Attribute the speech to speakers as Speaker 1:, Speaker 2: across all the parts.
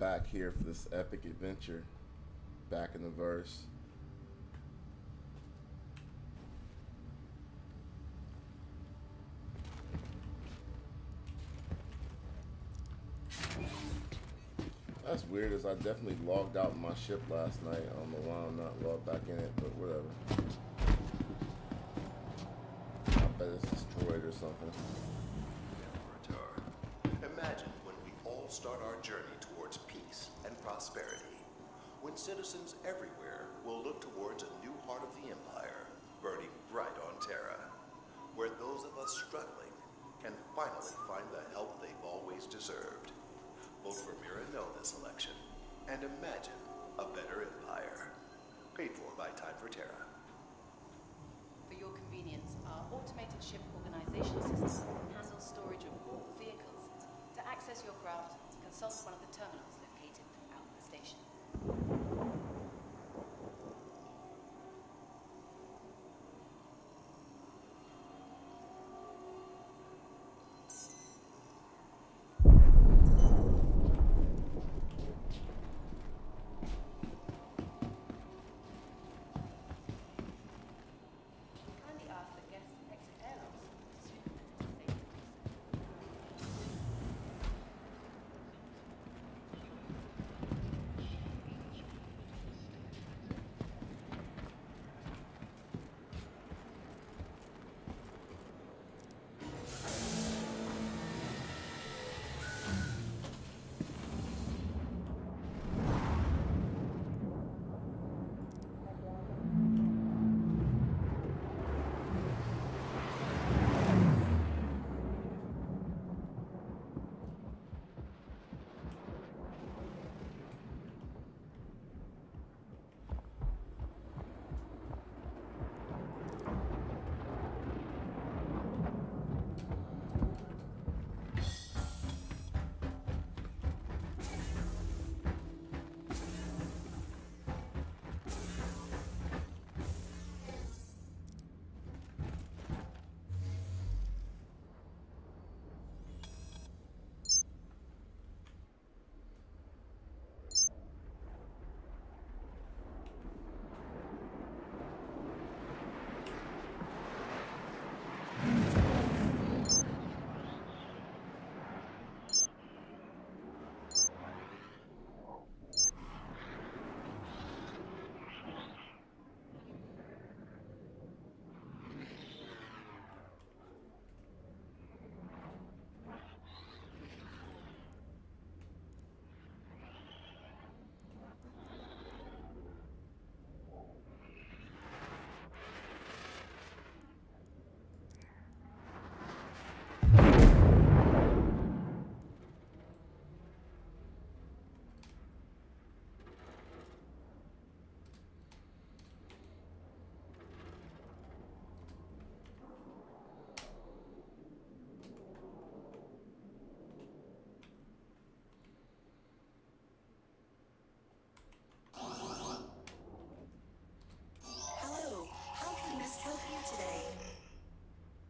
Speaker 1: back here for this epic adventure. Back in the verse. That's weird, as I definitely logged out my ship last night. I don't know why I'm not logged back in it, but whatever. I bet it's destroyed or something.
Speaker 2: Imagine when we all start our journey towards peace and prosperity. When citizens everywhere will look towards a new heart of the Empire, burning bright on Terra. Where those of us struggling can finally find the help they've always deserved. Vote for Mira No this election, and imagine a better empire. Paid for by Time for Terra.
Speaker 3: For your convenience, our automated ship organization system handles storage of all vehicles. To access your craft, consult one of the terminals located throughout the station.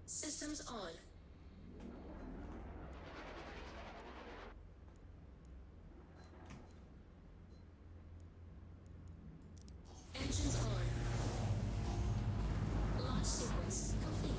Speaker 4: Systems on. Engines on. Launch sequence complete.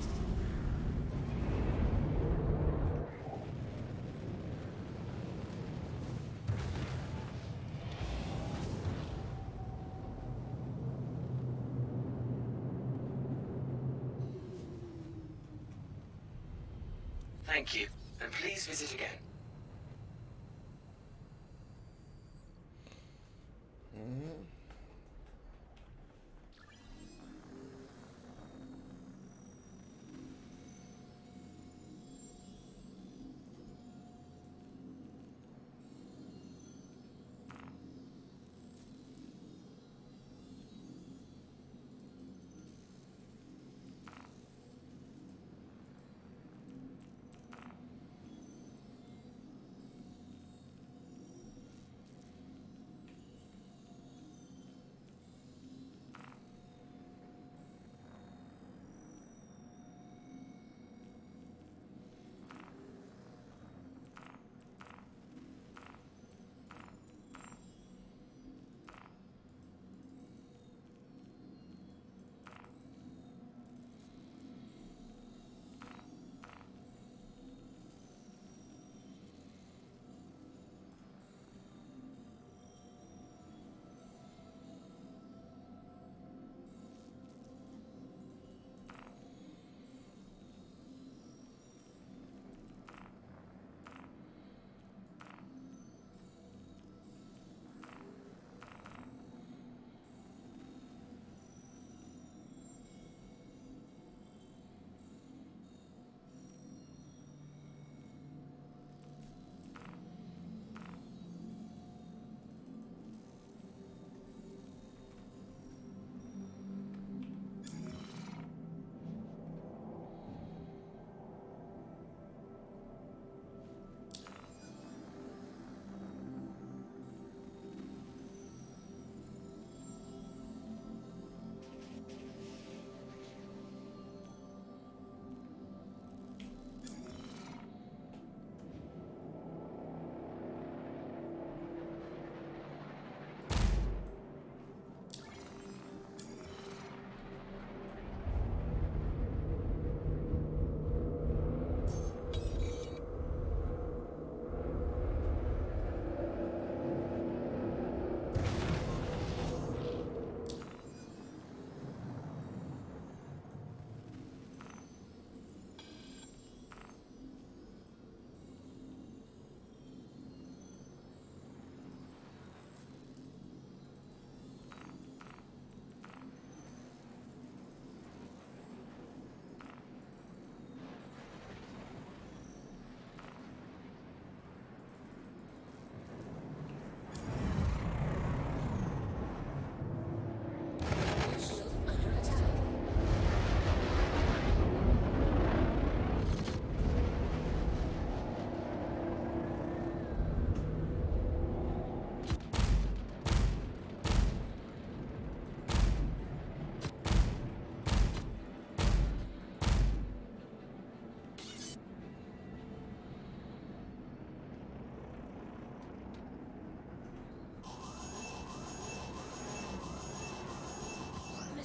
Speaker 5: Thank you, and please visit again.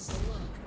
Speaker 4: Hostile lock.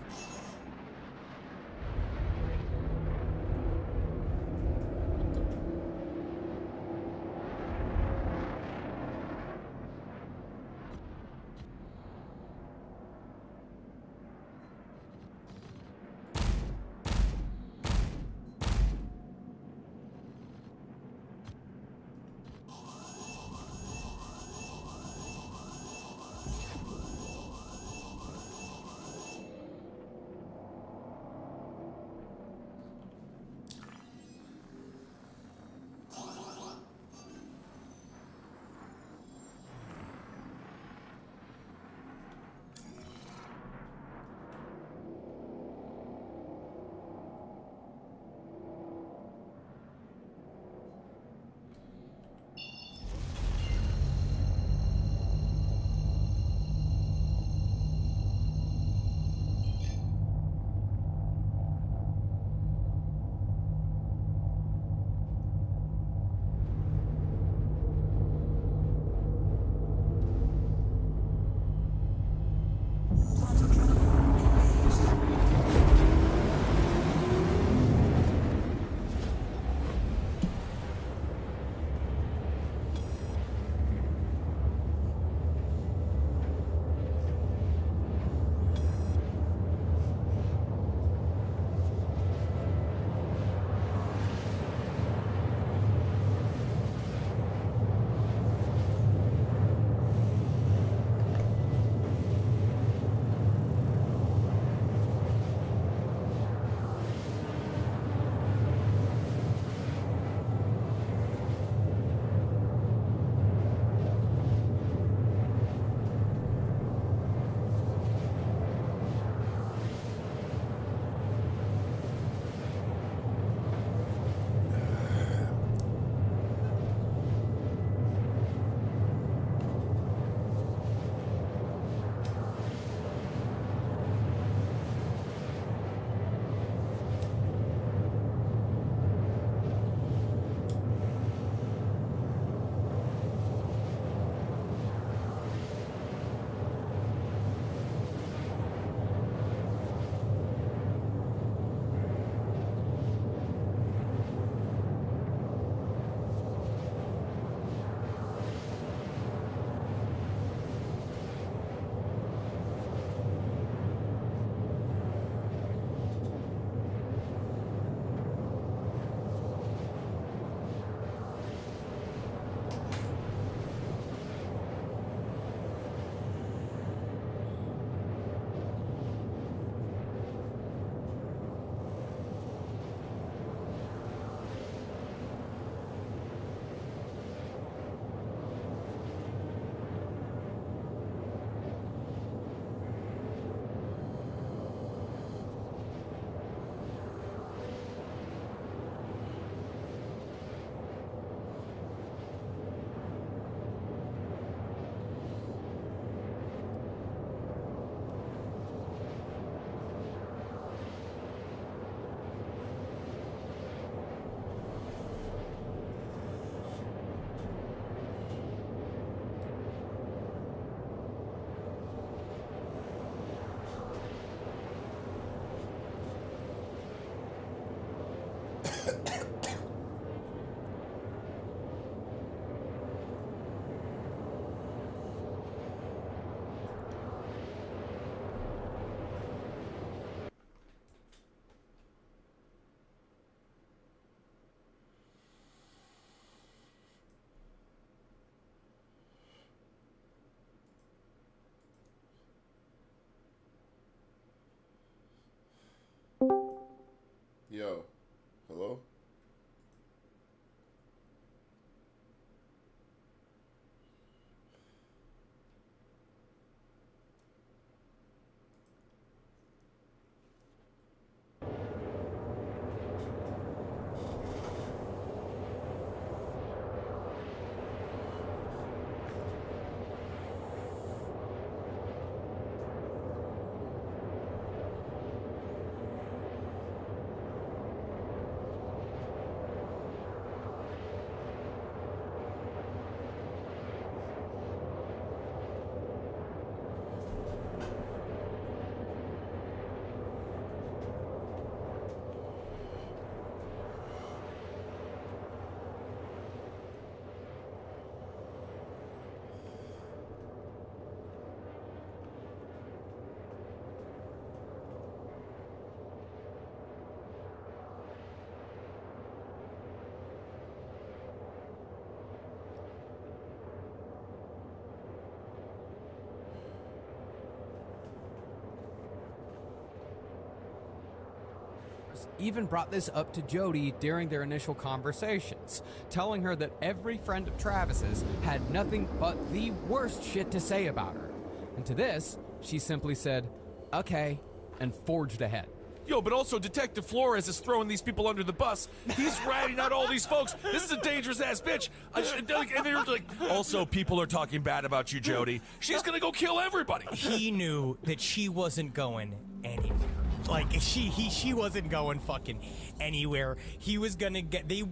Speaker 6: even brought this up to Jody during their initial conversations, telling her that every friend of Travis's had nothing but the worst shit to say about her. And to this, she simply said, "Okay," and forged ahead.
Speaker 7: Yo, but also Detective Flores is throwing these people under the bus. He's ratting out all these folks. This is a dangerous-ass bitch. And they're like, also, people are talking bad about you, Jody. She's gonna go kill everybody.
Speaker 8: He knew that she wasn't going anywhere. Like, she wasn't going fucking anywhere. He was gonna get, they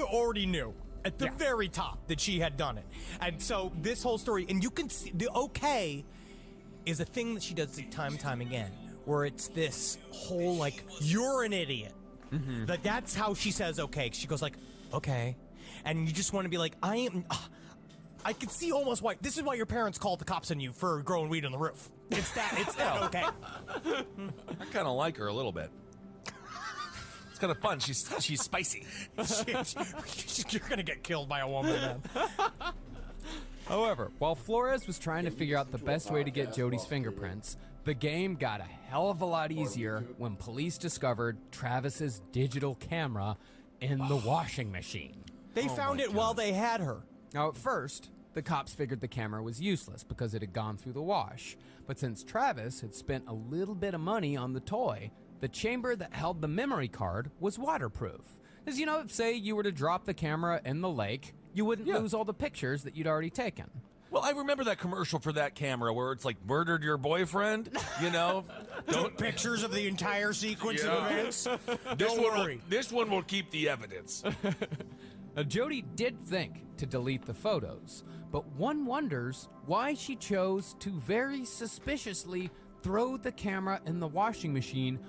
Speaker 8: already knew at the very top that she had done it. And so this whole story, and you can see, the okay is a thing that she does time and time again, where it's this whole, like, you're an idiot. That's how she says okay. She goes like, okay. And you just want to be like, I can see almost why, this is why your parents called the cops on you for growing weed on the roof. It's that okay.
Speaker 7: I kind of like her a little bit. It's kind of fun. She's spicy.
Speaker 8: You're gonna get killed by a woman, man.
Speaker 6: However, while Flores was trying to figure out the best way to get Jody's fingerprints, the game got a hell of a lot easier when police discovered Travis's digital camera in the washing machine.
Speaker 8: They found it while they had her.
Speaker 6: Now, at first, the cops figured the camera was useless because it had gone through the wash. But since Travis had spent a little bit of money on the toy, the chamber that held the memory card was waterproof. As you know, say you were to drop the camera in the lake, you wouldn't lose all the pictures that you'd already taken.
Speaker 7: Well, I remember that commercial for that camera where it's like murdered your boyfriend, you know?
Speaker 8: Took pictures of the entire sequence of events. Don't worry.
Speaker 7: This one will keep the evidence.
Speaker 6: Now, Jody did think to delete the photos, but one wonders why she chose to very suspiciously throw the camera in the washing machine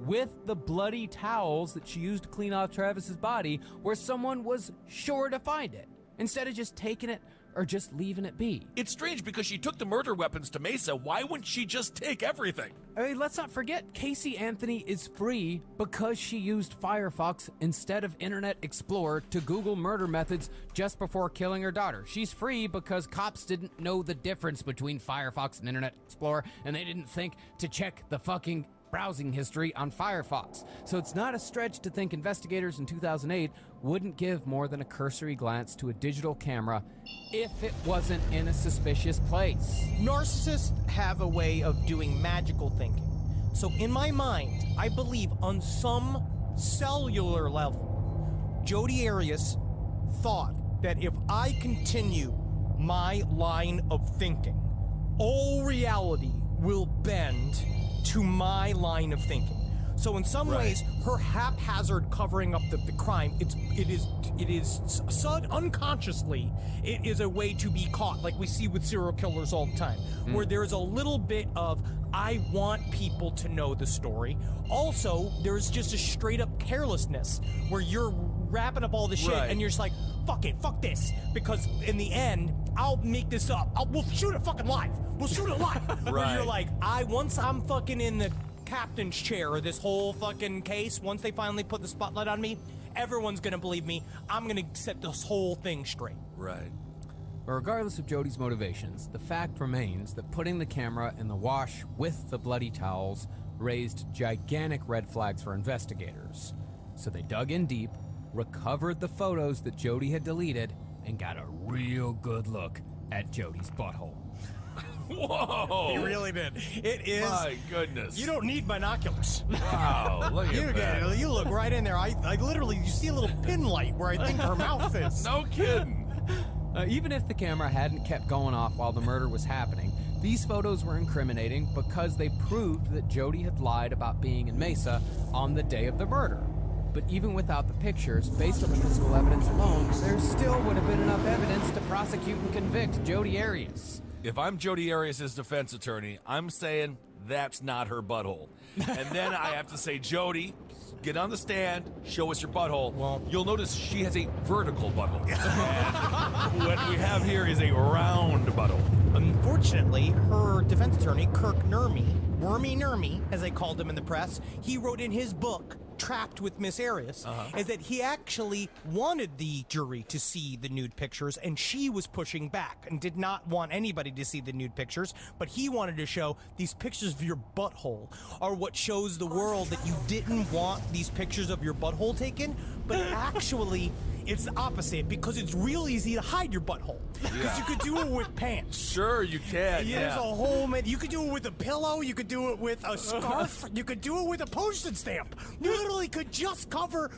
Speaker 6: with the bloody towels that she used to clean off Travis's body, where someone was sure to find it, instead of just taking it or just leaving it be.
Speaker 7: It's strange because she took the murder weapons to Mesa. Why wouldn't she just take everything?
Speaker 6: I mean, let's not forget, Casey Anthony is free because she used Firefox instead of Internet Explorer to Google murder methods just before killing her daughter. She's free because cops didn't know the difference between Firefox and Internet Explorer, and they didn't think to check the fucking browsing history on Firefox. So it's not a stretch to think investigators in 2008 wouldn't give more than a cursory glance to a digital camera if it wasn't in a suspicious place.
Speaker 8: Narcissists have a way of doing magical thinking. So in my mind, I believe on some cellular level, Jodi Arias thought that if I continue my line of thinking, all reality will bend to my line of thinking. So in some ways, her haphazard covering up the crime, it is unconsciously, it is a way to be caught, like we see with serial killers all the time, where there's a little bit of, I want people to know the story. Also, there's just a straight up carelessness where you're wrapping up all the shit and you're just like, fuck it, fuck this, because in the end, I'll make this up. We'll shoot it fucking live. We'll shoot it live. Where you're like, once I'm fucking in the captain's chair of this whole fucking case, once they finally put the spotlight on me, everyone's gonna believe me. I'm gonna set this whole thing straight.
Speaker 7: Right.
Speaker 6: But regardless of Jody's motivations, the fact remains that putting the camera in the wash with the bloody towels raised gigantic red flags for investigators. So they dug in deep, recovered the photos that Jody had deleted, and got a real good look at Jody's butthole.
Speaker 7: Whoa!
Speaker 8: He really did. It is.
Speaker 7: My goodness.
Speaker 8: You don't need binoculars.
Speaker 7: Wow, look at that.
Speaker 8: You look right in there. I literally, you see a little pin light where I think her mouth is.
Speaker 7: No kidding.
Speaker 6: Even if the camera hadn't kept going off while the murder was happening, these photos were incriminating because they proved that Jody had lied about being in Mesa on the day of the murder. But even without the pictures, based on the physical evidence alone, there still would have been enough evidence to prosecute and convict Jodi Arias.
Speaker 7: If I'm Jodi Arias' defense attorney, I'm saying that's not her butthole. And then I have to say, Jody, get on the stand, show us your butthole. Well, you'll notice she has a vertical butthole. And what we have here is a round butthole.
Speaker 8: Unfortunately, her defense attorney, Kirk Nurmi, Wormy Nurmi, as they called him in the press, he wrote in his book, trapped with Miss Arias is that he actually wanted the jury to see the nude pictures, and she was pushing back and did not want anybody to see the nude pictures, but he wanted to show these pictures of your butthole are what shows the world that you didn't want these pictures of your butthole taken, but actually it's the opposite, because it's real easy to hide your butthole. Because you could do it with pants.
Speaker 7: Sure, you can.
Speaker 8: Yeah, there's a whole you could do it with a pillow, you could do it with a scarf, you could do it with a postage stamp. You literally could just cover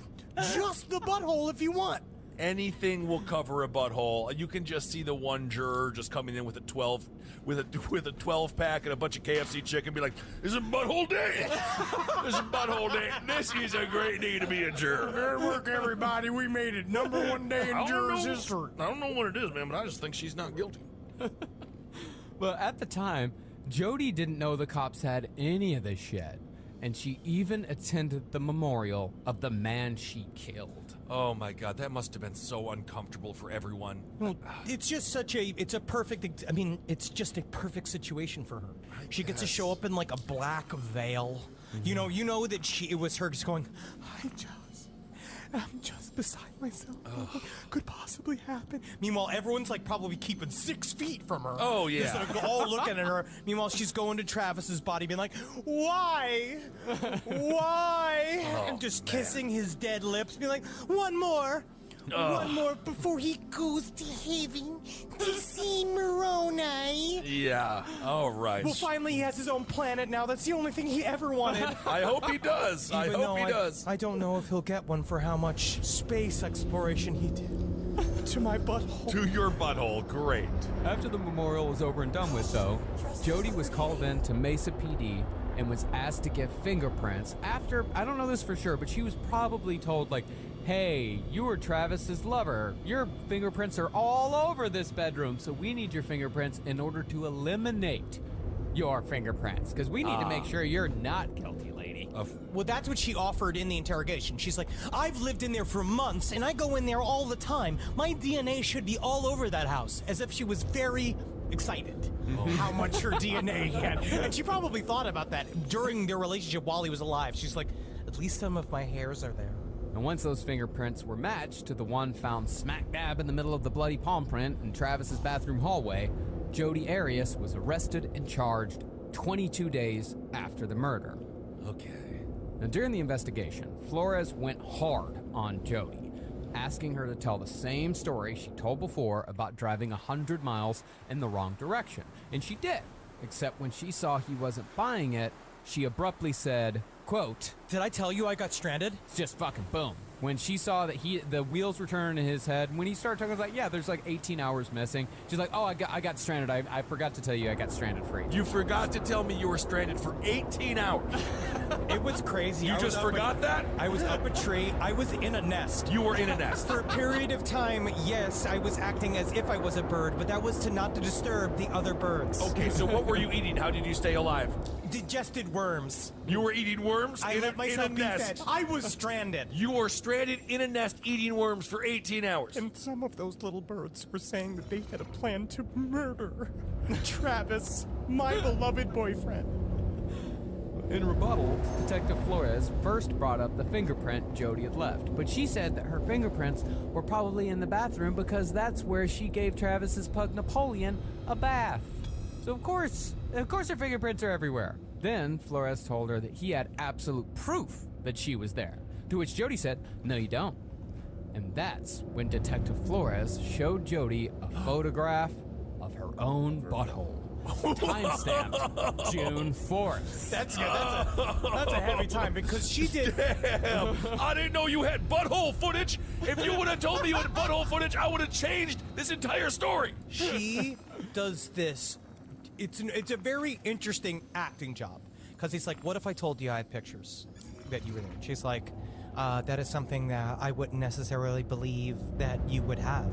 Speaker 8: just the butthole if you want.
Speaker 7: Anything will cover a butthole. You can just see the one juror just coming in with a 12 pack and a bunch of KFC chicken, be like, "This is butthole day. This is butthole day. This is a great day to be a juror."
Speaker 8: Good work, everybody. We made it. Number 1 day in jurors' history.
Speaker 7: I don't know what it is, man, but I just think she's not guilty.
Speaker 6: Well, at the time, Jody didn't know the cops had any of this shit, and she even attended the memorial of the man she killed.
Speaker 7: Oh my God, that must have been so uncomfortable for everyone.
Speaker 8: Well, it's just it's just a perfect situation for her. She gets to show up in like a black veil. Mm-hmm. You know that it was her just going, I'm just beside myself. What could possibly happen? Meanwhile, everyone's like probably keeping 6 feet from her.
Speaker 7: Oh, yeah.
Speaker 8: Just like, all looking at her. Meanwhile, she's going to Travis's body being like, why? Why? And just kissing his dead lips, being like, one more before he goes to heaven to see Moroni.
Speaker 7: Yeah, all right.
Speaker 8: Well, finally he has his own planet now. That's the only thing he ever wanted.
Speaker 7: I hope he does. I hope he does.
Speaker 8: I don't know if he'll get one for how much space exploration he did to my butthole.
Speaker 7: To your butthole, great.
Speaker 6: After the memorial was over and done with, though, Jody was called in to Mesa PD and was asked to give fingerprints after, I don't know this for sure, but she was probably told, like, hey, you were Travis's lover. Your fingerprints are all over this bedroom, so we need your fingerprints in order to eliminate your fingerprints, because we need to make sure you're not guilty, lady.
Speaker 8: Well, that's what she offered in the interrogation. She's like, I've lived in there for months, and I go in there all the time. My DNA should be all over that house, as if she was very excited how much her DNA he had. And she probably thought about that during their relationship while he was alive. She's like, at least some of my hairs are there.
Speaker 6: And once those fingerprints were matched to the one found smack dab in the middle of the bloody palm print in Travis's bathroom hallway, Jody Arias was arrested and charged 22 days after the murder.
Speaker 7: Okay.
Speaker 6: Now, during the investigation, Flores went hard on Jody, asking her to tell the same story she told before about driving 100 miles in the wrong direction. And she did, except when she saw he wasn't buying it, she abruptly said, quote,
Speaker 8: did I tell you I got stranded?
Speaker 6: Just fucking boom. When she saw that the wheels were turning in his head, when he started talking, I was like, yeah, there's like 18 hours missing. She's like, oh, I got stranded. I forgot to tell you I got stranded for 18 hours.
Speaker 7: You forgot to tell me you were stranded for 18 hours.
Speaker 8: It was crazy.
Speaker 7: You just forgot that?
Speaker 8: I was up a tree. I was in a nest.
Speaker 7: You were in a nest.
Speaker 8: For a period of time, yes, I was acting as if I was a bird, but that was to not to disturb the other birds.
Speaker 7: Okay, so what were you eating? How did you stay alive?
Speaker 8: Digested worms.
Speaker 7: You were eating worms
Speaker 8: I
Speaker 7: in
Speaker 8: let myself
Speaker 7: a
Speaker 8: be
Speaker 7: nest.
Speaker 8: fed. I was stranded.
Speaker 7: You were stranded in a nest eating worms for 18 hours.
Speaker 8: And some of those little birds were saying that they had a plan to murder Travis, my beloved boyfriend.
Speaker 6: In rebuttal, Detective Flores first brought up the fingerprint Jody had left, but she said that her fingerprints were probably in the bathroom because that's where she gave Travis's pug Napoleon a bath. So of course her fingerprints are everywhere. Then Flores told her that he had absolute proof that she was there, to which Jody said, no you don't. And that's when Detective Flores showed Jody a photograph of her own butthole. Timestamped June 4th.
Speaker 8: That's a heavy time because she did.
Speaker 7: Damn! I didn't know you had butthole footage. If you would have told me you had butthole footage, I would have changed this entire story.
Speaker 8: She does this. It's a very interesting acting job because he's like, what if I told you I had pictures that you were there? She's like, that is something that I wouldn't necessarily believe that you would have.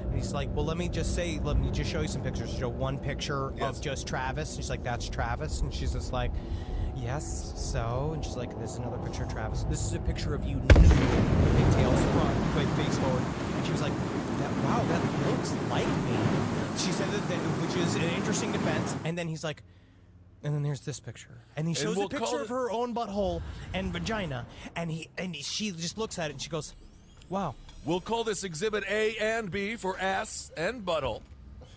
Speaker 8: And he's like, well, let me just show you some pictures. Show one picture of just Travis. She's like, that's Travis. And she's just like, yes, so? And she's like, this is another picture of Travis. This is a picture of you nude, pigtails front, face forward. And she was like, wow, that looks like me. She said that, which is an interesting defense. And then he's like, And then there's this picture, and he shows
Speaker 7: we'll
Speaker 8: a picture
Speaker 7: call
Speaker 8: of her own butthole and vagina, and she just looks at it and she goes, "Wow,
Speaker 7: We'll call this Exhibit A and B for ass and butthole.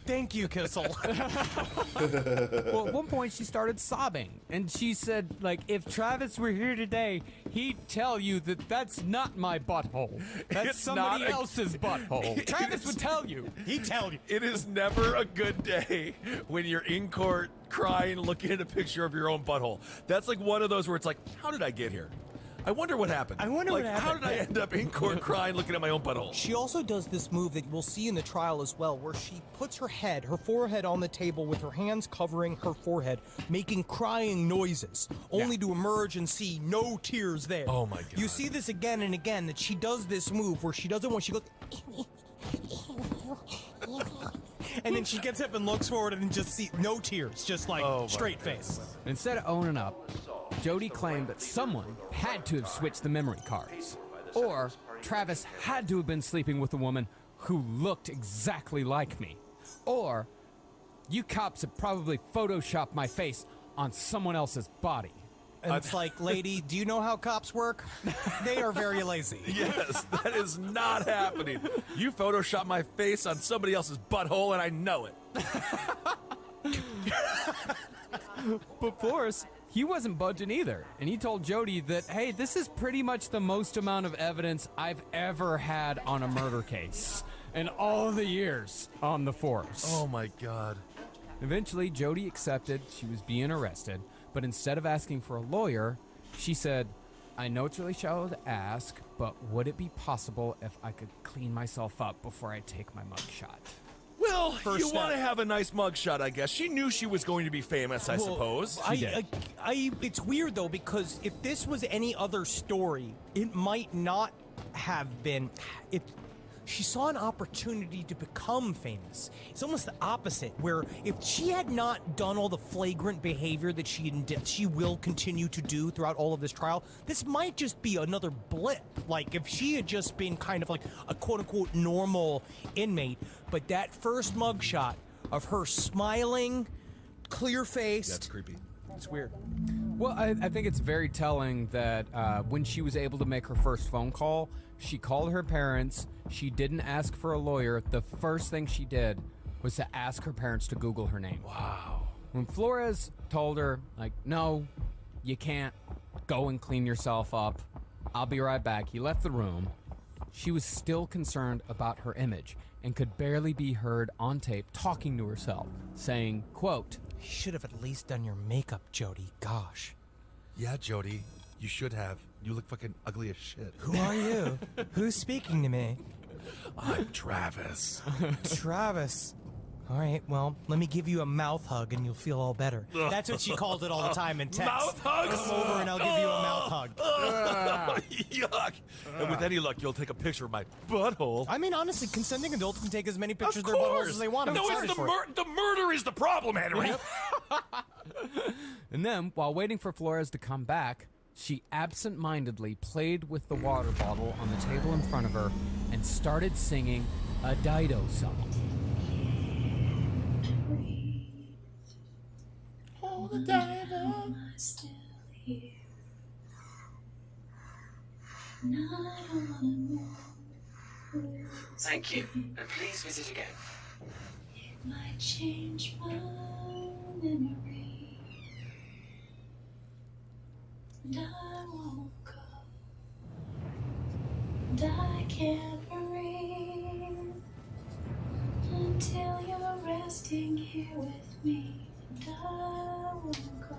Speaker 8: thank you, Kissel."
Speaker 6: Well, at one point she started sobbing, and she said, like, if Travis were here today, he'd tell you that that's not my butthole. That's
Speaker 7: It's
Speaker 6: somebody
Speaker 7: not a-
Speaker 6: else's butthole. Travis would tell you.
Speaker 8: He'd tell you.
Speaker 7: It is never a good day when you're in court crying, looking at a picture of your own butthole. That's like one of those where it's like, how did I get here? I wonder what happened.
Speaker 8: I wonder what
Speaker 7: How
Speaker 8: happened.
Speaker 7: did I end up in court crying, looking at my own butthole?
Speaker 8: She also does this move that we'll see in the trial as well, where she puts her forehead on the table with her hands covering her forehead, making crying noises, only to emerge and see no tears there.
Speaker 7: Oh my God.
Speaker 8: You see this again and again, that she does this move where she doesn't want, she goes, and then she gets up and looks forward and just see no tears, just like
Speaker 7: Oh my
Speaker 8: straight
Speaker 7: goodness.
Speaker 8: face.
Speaker 6: Instead of owning up, Jody claimed that someone had to have switched the memory cards. Or Travis had to have been sleeping with a woman who looked exactly like me. Or you cops have probably photoshopped my face on someone else's body.
Speaker 8: And it's like, lady, do you know how cops work? They are very lazy.
Speaker 7: Yes, that is not happening. You photoshopped my face on somebody else's butthole, and I know it.
Speaker 6: But Forrest, he wasn't budging either. And he told Jody that, hey, this is pretty much the most amount of evidence I've ever had on a murder case in all the years on the force.
Speaker 7: Oh my God.
Speaker 6: Eventually, Jody accepted she was being arrested, but instead of asking for a lawyer, she said, I know it's really shallow to ask, but would it be possible if I could clean myself up before I take my mugshot?
Speaker 7: Well,
Speaker 8: First
Speaker 7: you
Speaker 8: step.
Speaker 7: want to have a nice mugshot, I guess. She knew she was going to be famous, I suppose.
Speaker 8: It's weird though, because if this was any other story, it might not have been. She saw an opportunity to become famous. It's almost the opposite, where if she had not done all the flagrant behavior that she will continue to do throughout all of this trial, this might just be another blip. Like if she had just been kind of like a quote-unquote normal inmate, but that first mugshot of her smiling, clear-faced.
Speaker 7: That's creepy.
Speaker 8: It's weird.
Speaker 6: Well, I think it's very telling that when she was able to make her first phone call, she called her parents. She didn't ask for a lawyer. The first thing she did was to ask her parents to Google her name.
Speaker 7: Wow.
Speaker 6: When Flores told her, like, no, you can't, go and clean yourself up, I'll be right back, he left the room, she was still concerned about her image and could barely be heard on tape talking to herself, saying, quote,
Speaker 8: You should have at least done your makeup, Jody. Gosh.
Speaker 7: Yeah, Jody, you should have. You look fucking ugly as shit.
Speaker 8: Who are you? Who's speaking to me?
Speaker 7: I'm Travis.
Speaker 8: Travis. All right, well, let me give you a mouth hug and you'll feel all better. That's what she calls it all the time in text.
Speaker 7: Mouth hugs?
Speaker 8: Come over and I'll give you a mouth hug.
Speaker 7: Yuck. And with any luck, you'll take a picture of my butthole.
Speaker 8: I mean, honestly, consenting adults can take as many pictures
Speaker 7: Of
Speaker 8: of their buttholes
Speaker 7: course.
Speaker 8: as they want. I'm
Speaker 7: No,
Speaker 8: excited
Speaker 7: it's
Speaker 8: for it.
Speaker 7: the murder is the problem, Henry.
Speaker 6: And then, while waiting for Flores to come back, she absent-mindedly played with the water bottle on the table in front of her and started singing a Dido song.
Speaker 1: Hold the diver.
Speaker 4: Still here. And I don't wanna move.
Speaker 5: Thank you, and please visit again.
Speaker 4: It might change my memory. And I won't go. And I can't breathe until you're resting here with me. And I won't go.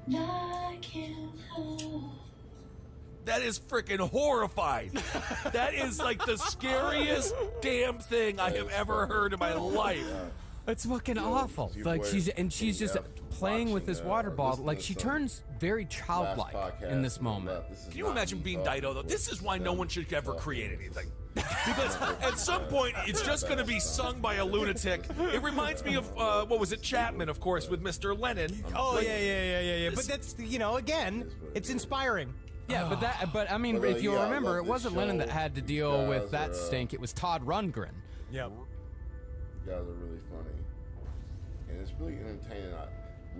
Speaker 4: And I can't help.
Speaker 7: That is freaking horrifying. That is like the scariest damn thing I have ever heard in my life.
Speaker 6: It's fucking awful.
Speaker 1: you
Speaker 6: Like
Speaker 1: were
Speaker 6: she's just playing with this water bottle. Like she turns very childlike in this moment.
Speaker 7: Can you imagine being Dido, though? This is why no one should ever create anything. Because at some point, it's just going to be sung by a lunatic. It reminds me of, what was it, Chapman, of course, with Mr. Lennon.
Speaker 8: Oh, yeah. But that's, again, it's inspiring.
Speaker 6: Yeah, but I mean,
Speaker 1: But,
Speaker 6: if you'll
Speaker 1: yeah, I
Speaker 6: remember,
Speaker 1: love
Speaker 6: it
Speaker 1: this
Speaker 6: wasn't Lennon
Speaker 1: show.
Speaker 6: that had to
Speaker 1: These
Speaker 6: deal with
Speaker 1: guys
Speaker 6: that
Speaker 1: are,
Speaker 6: stink. It was Todd Rundgren.
Speaker 8: Yep.
Speaker 1: You guys are really funny, and it's really entertaining.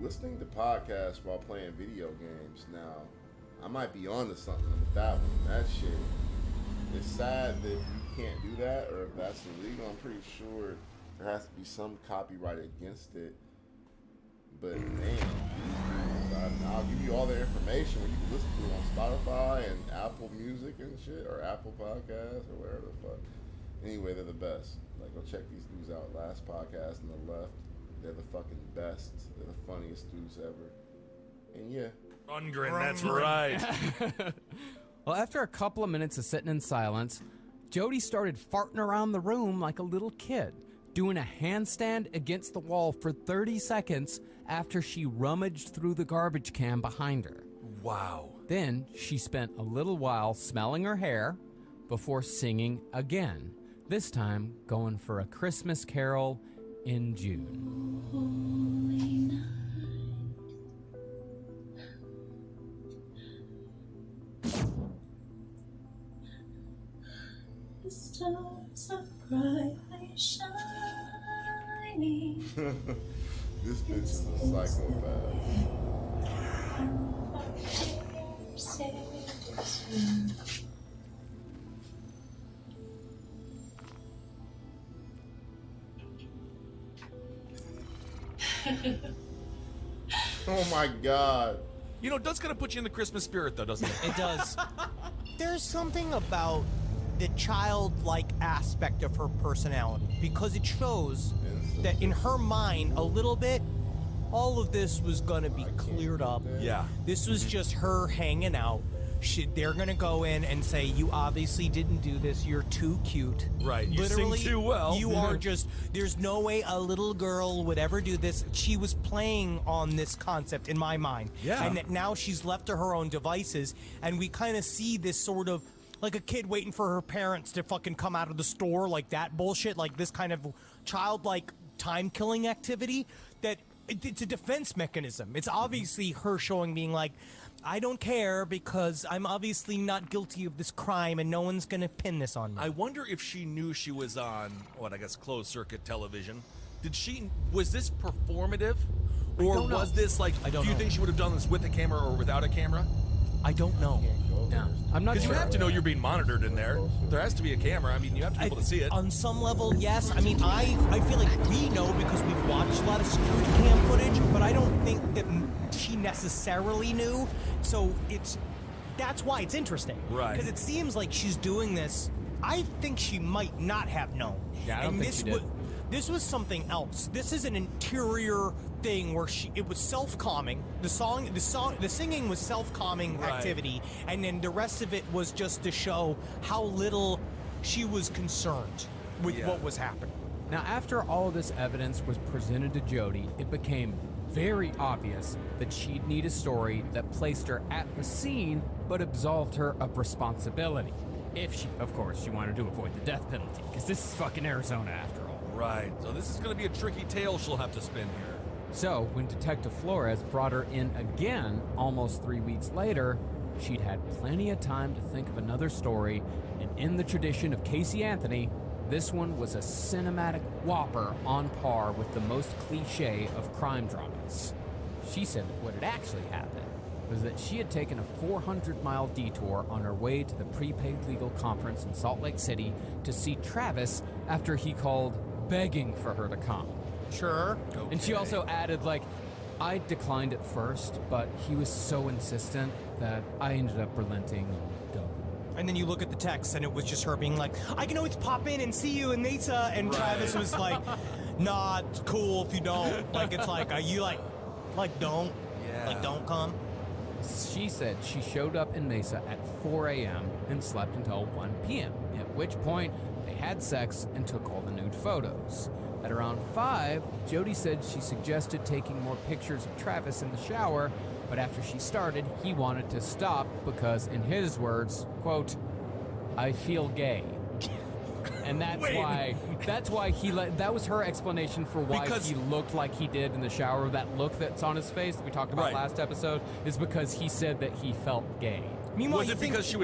Speaker 1: listening to podcasts while playing video games now, I might be onto something with that one. That shit. It's sad that you can't do that, or if that's illegal. I'm pretty sure there has to be some copyright against it. But man, I'll give you all the information where you can listen to it on Spotify and Apple Music and shit, or Apple Podcasts, or wherever the fuck. Anyway, they're the best. Like, go check these dudes out. Last podcast on the left, they're the fucking best. They're the funniest dudes ever. And yeah.
Speaker 7: Rundgren, that's right.
Speaker 6: Well, after a couple of minutes of sitting in silence, Jody started farting around the room like a little kid, doing a handstand against the wall for 30 seconds after she rummaged through the garbage can behind her.
Speaker 7: Wow.
Speaker 6: Then she spent a little while smelling her hair before singing again, this time going for A Christmas Carol in June.
Speaker 4: Holy night, the stars are brightly shining.
Speaker 1: This bitch is a psychopath. Oh my god.
Speaker 7: You know, it does kind of put you in the Christmas spirit, though, doesn't it?
Speaker 8: It does. There's something about the childlike aspect of her personality, because it shows that in her mind, a little bit, all of this was going to be cleared up.
Speaker 7: Yeah.
Speaker 8: This was just her hanging out. They're going to go in and say, you obviously didn't do this. You're too cute.
Speaker 7: Right. You
Speaker 8: Literally,
Speaker 7: sing too well.
Speaker 8: You are just, there's no way a little girl would ever do this. She was playing on this concept in my mind.
Speaker 7: Yeah.
Speaker 8: And that now she's left to her own devices. And we kind of see this sort of, like a kid waiting for her parents to fucking come out of the store, like that bullshit, like this kind of childlike time-killing activity that it's a defense mechanism. It's obviously her showing, being like, I don't care because I'm obviously not guilty of this crime and no one's going to pin this on me.
Speaker 7: I wonder if she knew she was on, I guess closed-circuit television. Was this performative? Or
Speaker 8: don't know.
Speaker 7: was this like,
Speaker 8: I don't
Speaker 7: do you
Speaker 8: know.
Speaker 7: think she would have done this with a camera or without a camera?
Speaker 8: I don't know.
Speaker 6: Yeah. I'm not
Speaker 7: Because
Speaker 6: sure.
Speaker 7: you have to know you're being monitored in there. There has to be a camera. I mean, you have to be able to see it.
Speaker 8: On some level, yes. I mean, I feel like we know because we've watched a lot of security cam footage, but I don't think that she necessarily knew. So that's why it's interesting.
Speaker 7: Right.
Speaker 8: Because it seems like she's doing this. I think she might not have known.
Speaker 6: Yeah, I don't think she did.
Speaker 8: This was something else. This is an interior thing where it was self-calming. The singing was self-calming activity, and then the rest of it was just to show how little she was concerned with what was happening.
Speaker 6: Now, after all of this evidence was presented to Jody, it became very obvious that she'd need a story that placed her at the scene but absolved her of responsibility. If she, of course, she wanted to avoid the death penalty, because this is fucking Arizona after all.
Speaker 7: Right. So this is going to be a tricky tale she'll have to spin here.
Speaker 6: So, when Detective Flores brought her in again almost 3 weeks later, she'd had plenty of time to think of another story, and in the tradition of Casey Anthony, this one was a cinematic whopper on par with the most cliche of crime dramas. She said that what had actually happened was that she had taken a 400-mile detour on her way to the prepaid legal conference in Salt Lake City to see Travis after he called begging for her to come.
Speaker 8: Sure.
Speaker 7: Okay.
Speaker 6: And she also added, like, I declined at first, but he was so insistent that I ended up relenting and going.
Speaker 8: And then you look at the text, and it was just her being like, I can always pop in and see you and Mesa. And Travis was like, nah, it's cool if you don't. Like, it's like, are you like don't?
Speaker 7: Yeah.
Speaker 8: Like, don't come?
Speaker 6: She said she showed up in Mesa at 4 a.m. and slept until 1 p.m., at which point they had sex and took all the nude photos. At around 5, Jody said she suggested taking more pictures of Travis in the shower, but after she started, he wanted to stop because, in his words, quote, I feel gay. And that's why that was her explanation for why he looked like he did in the shower. That look that's on his face that we talked about last episode is because he said that he felt gay.
Speaker 8: Meanwhile,
Speaker 7: Was it because he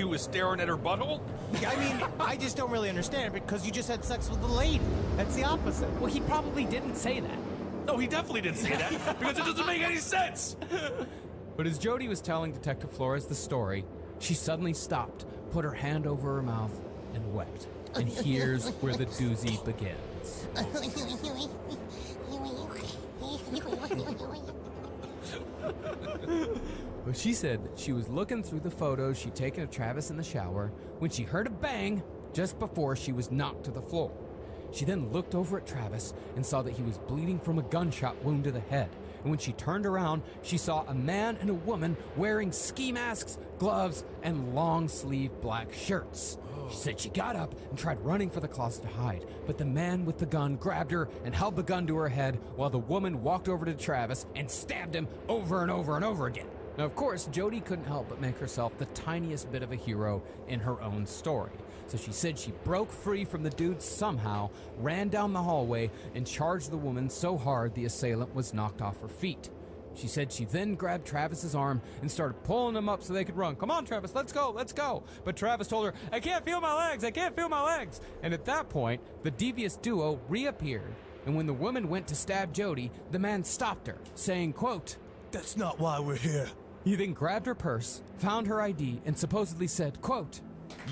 Speaker 7: was staring at her butthole?
Speaker 8: I mean, I just don't really understand it because you just had sex with a lady. That's the opposite.
Speaker 6: Well, he probably didn't say that.
Speaker 7: No, he definitely didn't say that because it doesn't make any sense.
Speaker 6: But as Jody was telling Detective Flores the story, she suddenly stopped, put her hand over her mouth, and wept. And here's where the doozy begins. But she said that she was looking through the photos she'd taken of Travis in the shower when she heard a bang just before she was knocked to the floor. She then looked over at Travis and saw that he was bleeding from a gunshot wound to the head. And when she turned around, she saw a man and a woman wearing ski masks, gloves, and long-sleeve black shirts. She said she got up and tried running for the closet to hide, but the man with the gun grabbed her and held the gun to her head while the woman walked over to Travis and stabbed him over and over and over again. Now, of course, Jody couldn't help but make herself the tiniest bit of a hero in her own story. So she said she broke free from the dude somehow, ran down the hallway, and charged the woman so hard the assailant was knocked off her feet. She said she then grabbed Travis's arm and started pulling him up so they could run. Come on, Travis, let's go, let's go. But Travis told her, I can't feel my legs, I can't feel my legs. And at that point, the devious duo reappeared. And when the woman went to stab Jody, the man stopped her, saying, quote,
Speaker 8: That's not why we're here.
Speaker 6: He then grabbed her purse, found her ID, and supposedly said, quote,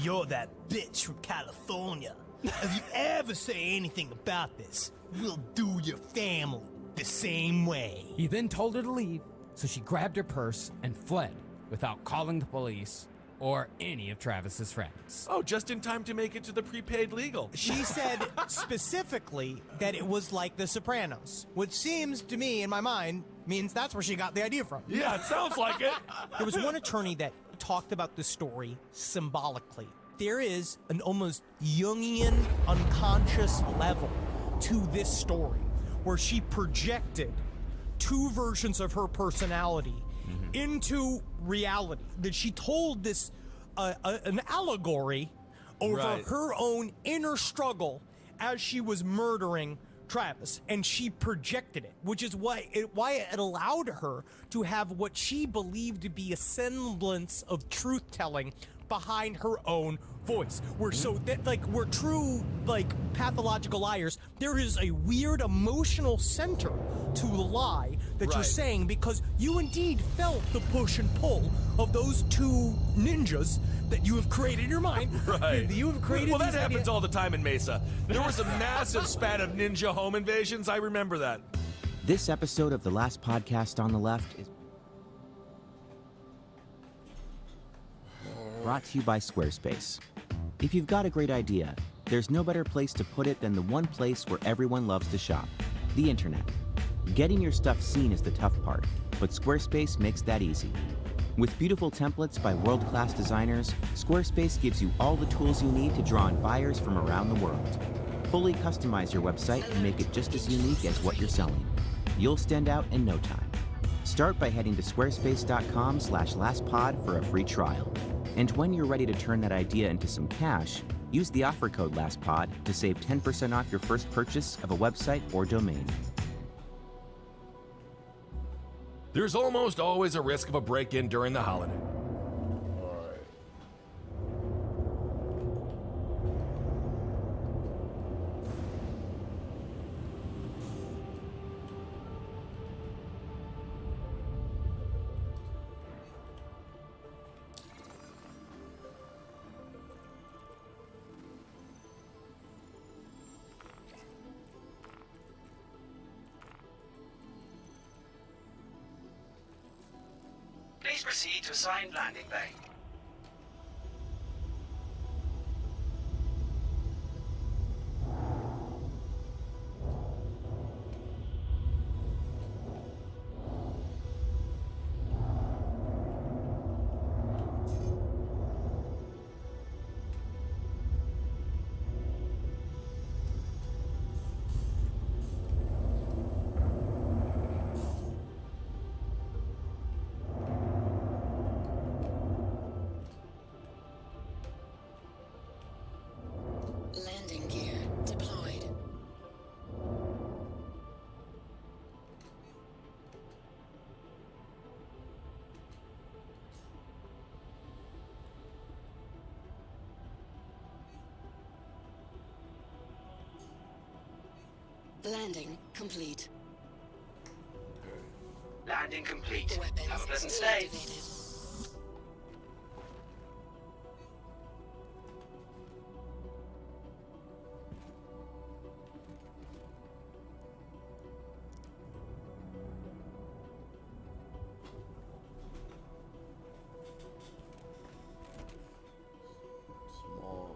Speaker 8: You're that bitch from California. If you ever say anything about this, we'll do your family the same way.
Speaker 6: He then told her to leave, so she grabbed her purse and fled without calling the police or any of Travis's friends.
Speaker 7: Oh, just in time to make it to the prepaid legal.
Speaker 8: She said specifically that it was like The Sopranos, which seems to me, in my mind, means that's where she got the idea from.
Speaker 7: Yeah, it sounds like it.
Speaker 8: There was one attorney that talked about the story symbolically. There is an almost Jungian unconscious level to this story where she projected two versions of her personality into reality. That she told this an allegory over her own inner struggle as she was murdering Travis, and she projected it, which is why it allowed her to have what she believed to be a semblance of truth-telling behind her own voice. We're we're true, pathological liars. There is a weird emotional center to the lie that you're saying, because you indeed felt the push and pull of those two ninjas that you have created in your mind.
Speaker 7: Right.
Speaker 8: You have created.
Speaker 7: Well, that happens all the time in Mesa. There was a massive span of ninja home invasions. I remember that.
Speaker 9: This episode of The Last Podcast on the Left is brought to you by Squarespace. If you've got a great idea, there's no better place to put it than the one place where everyone loves to shop, the internet. Getting your stuff seen is the tough part, but Squarespace makes that easy. With beautiful templates by world-class designers, Squarespace gives you all the tools you need to draw in buyers from around the world. Fully customize your website and make it just as unique as what you're selling. You'll stand out in no time. Start by heading to squarespace.com/lastpod for a free trial. And when you're ready to turn that idea into some cash, use the offer code LASTPOD to save 10% off your first purchase of a website or domain.
Speaker 7: There's almost always a risk of a break-in during the holiday.
Speaker 5: Please proceed to assigned landing bay.
Speaker 10: Landing gear deployed. Landing complete.
Speaker 5: Landing complete.
Speaker 10: Weapons
Speaker 5: Have a pleasant stay.
Speaker 10: deactivated.
Speaker 1: Small.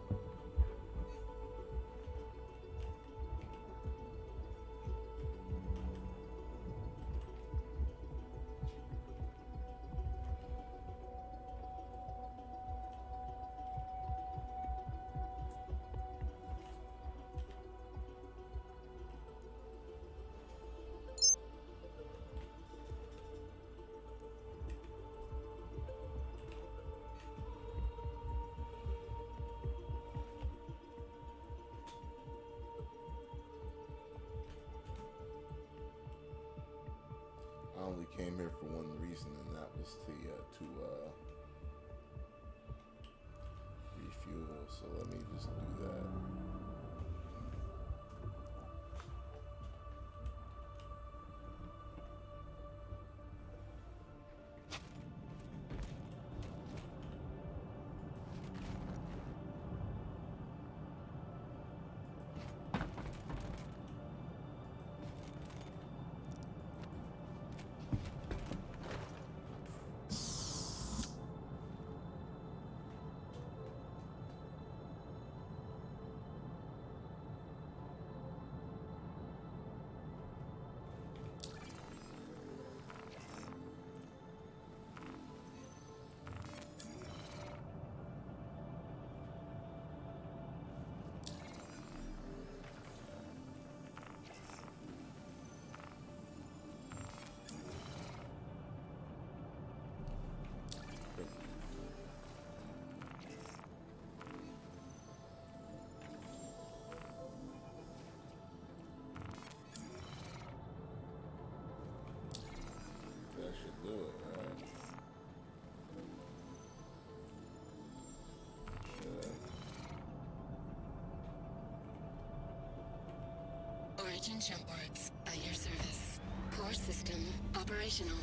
Speaker 1: I only came here for one reason, and that was to refuel. So let me just do that. That should do it, right?
Speaker 10: Origin jump boards at your service. Core system operational.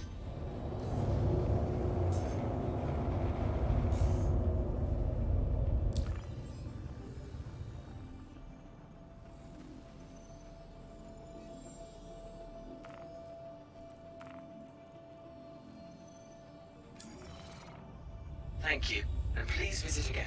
Speaker 5: Thank you, and please visit again.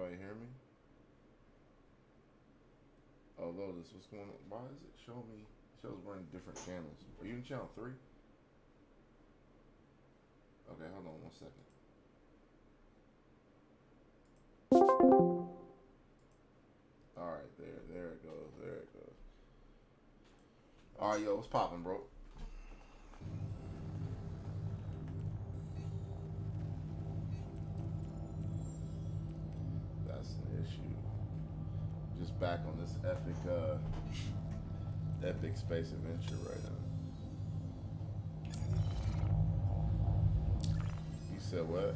Speaker 1: Everybody hear me? Oh, Lotus, what's going on? Why is it show me? It shows we're in different channels. Are you in channel 3? Okay, hold on 1 second. Alright, there it goes. There it goes. Alright, yo, what's poppin', bro? That's an issue. Just back on this epic space adventure right now. You said what?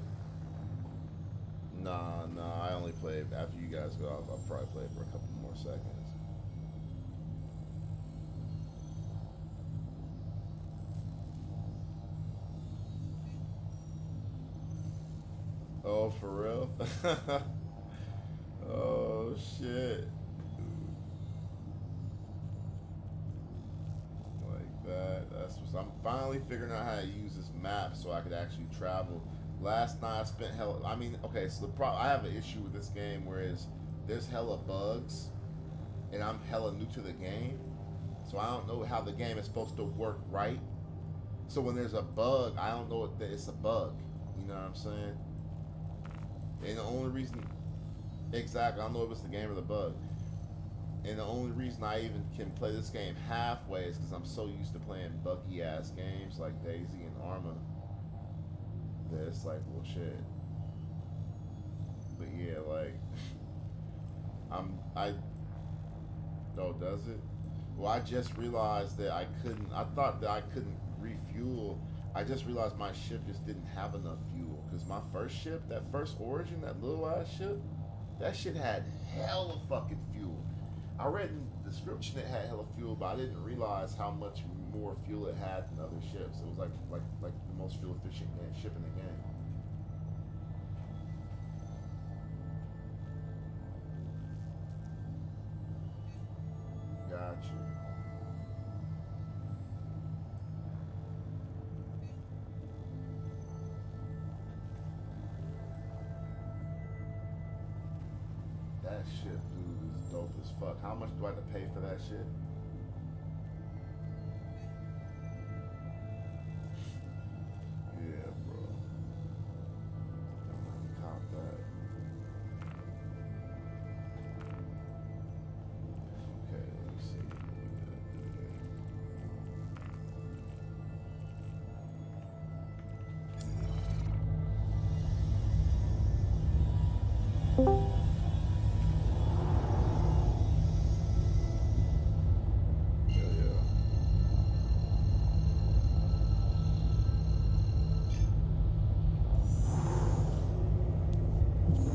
Speaker 1: Nah, I only played after you guys go off. I'll probably play for a couple more seconds. Oh, for real? Oh shit. Like that. That's what I'm finally figuring out how to use this map so I could actually travel. Last night I spent okay, so I have an issue with this game, whereas there's hella bugs and I'm hella new to the game. So I don't know how the game is supposed to work right. So when there's a bug, I don't know that it's a bug. You know what I'm saying? And the only reason, exactly, I don't know if it's the game or the bug. And the only reason I even can play this game halfway is because I'm so used to playing buggy ass games like Daisy and Arma that it's like, well, shit. But yeah, like, oh, does it? Well, I just realized that I thought that I couldn't refuel. I just realized my ship just didn't have enough fuel. Because my first ship, that first Origin, that little ass ship, that shit had hella fucking fuel. I read in the description it had hella fuel, but I didn't realize how much more fuel it had than other ships. It was like the most fuel efficient ship in the game. Gotcha. That shit, dude, is dope as fuck. How much do I have to pay for that shit? Yeah, bro. I'm gonna cop that. Okay, let me see.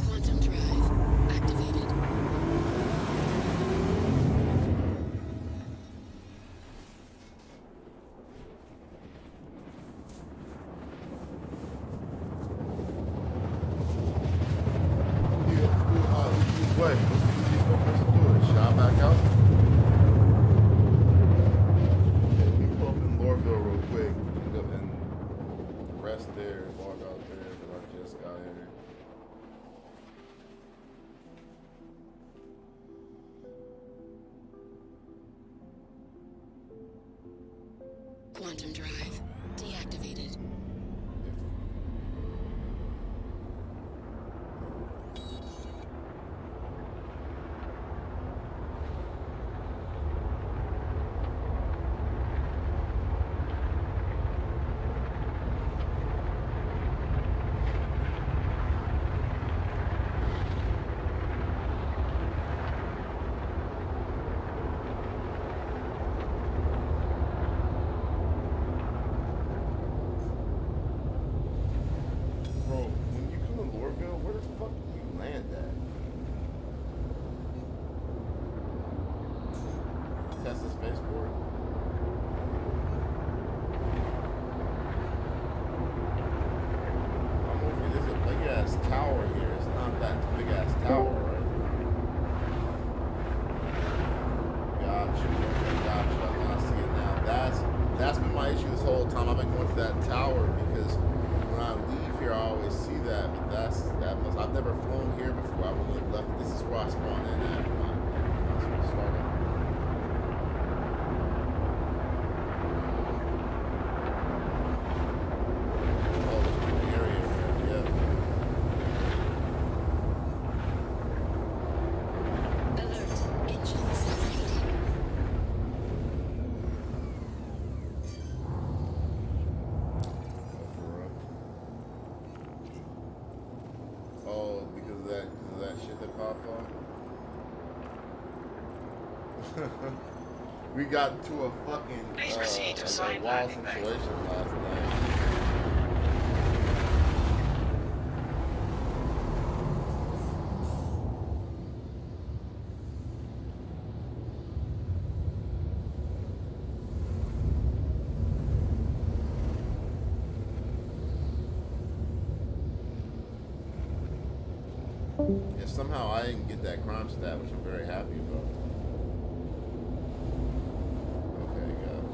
Speaker 10: Quantum drive activated.
Speaker 1: What? Let's do it. Shot back out. Okay, let me pull up in Lorville real quick and rest there, log out there, but I just got here.
Speaker 10: Quantum drive deactivated.
Speaker 1: Bro, when you come to Lorville, where the fuck do you land at? Tesla Spaceport? I'm over here. There's a big ass tower here. It's not that big ass tower, right? Gotcha. I see it now. That's been my issue this whole time. I've been going to that tower because when I leave here, I always see that. But I've never flown here before. I really where I spawned in at. That's where I started. Oh, there's a big area there. Yeah.
Speaker 10: Alert. Engines overheating.
Speaker 1: Oh, because of that shit that popped off. We got into a fucking
Speaker 5: Please proceed to
Speaker 1: a
Speaker 5: side
Speaker 1: wall
Speaker 5: landing bay.
Speaker 1: situation last night. And somehow I didn't get that crime stat, which I'm very happy about. Okay, guys.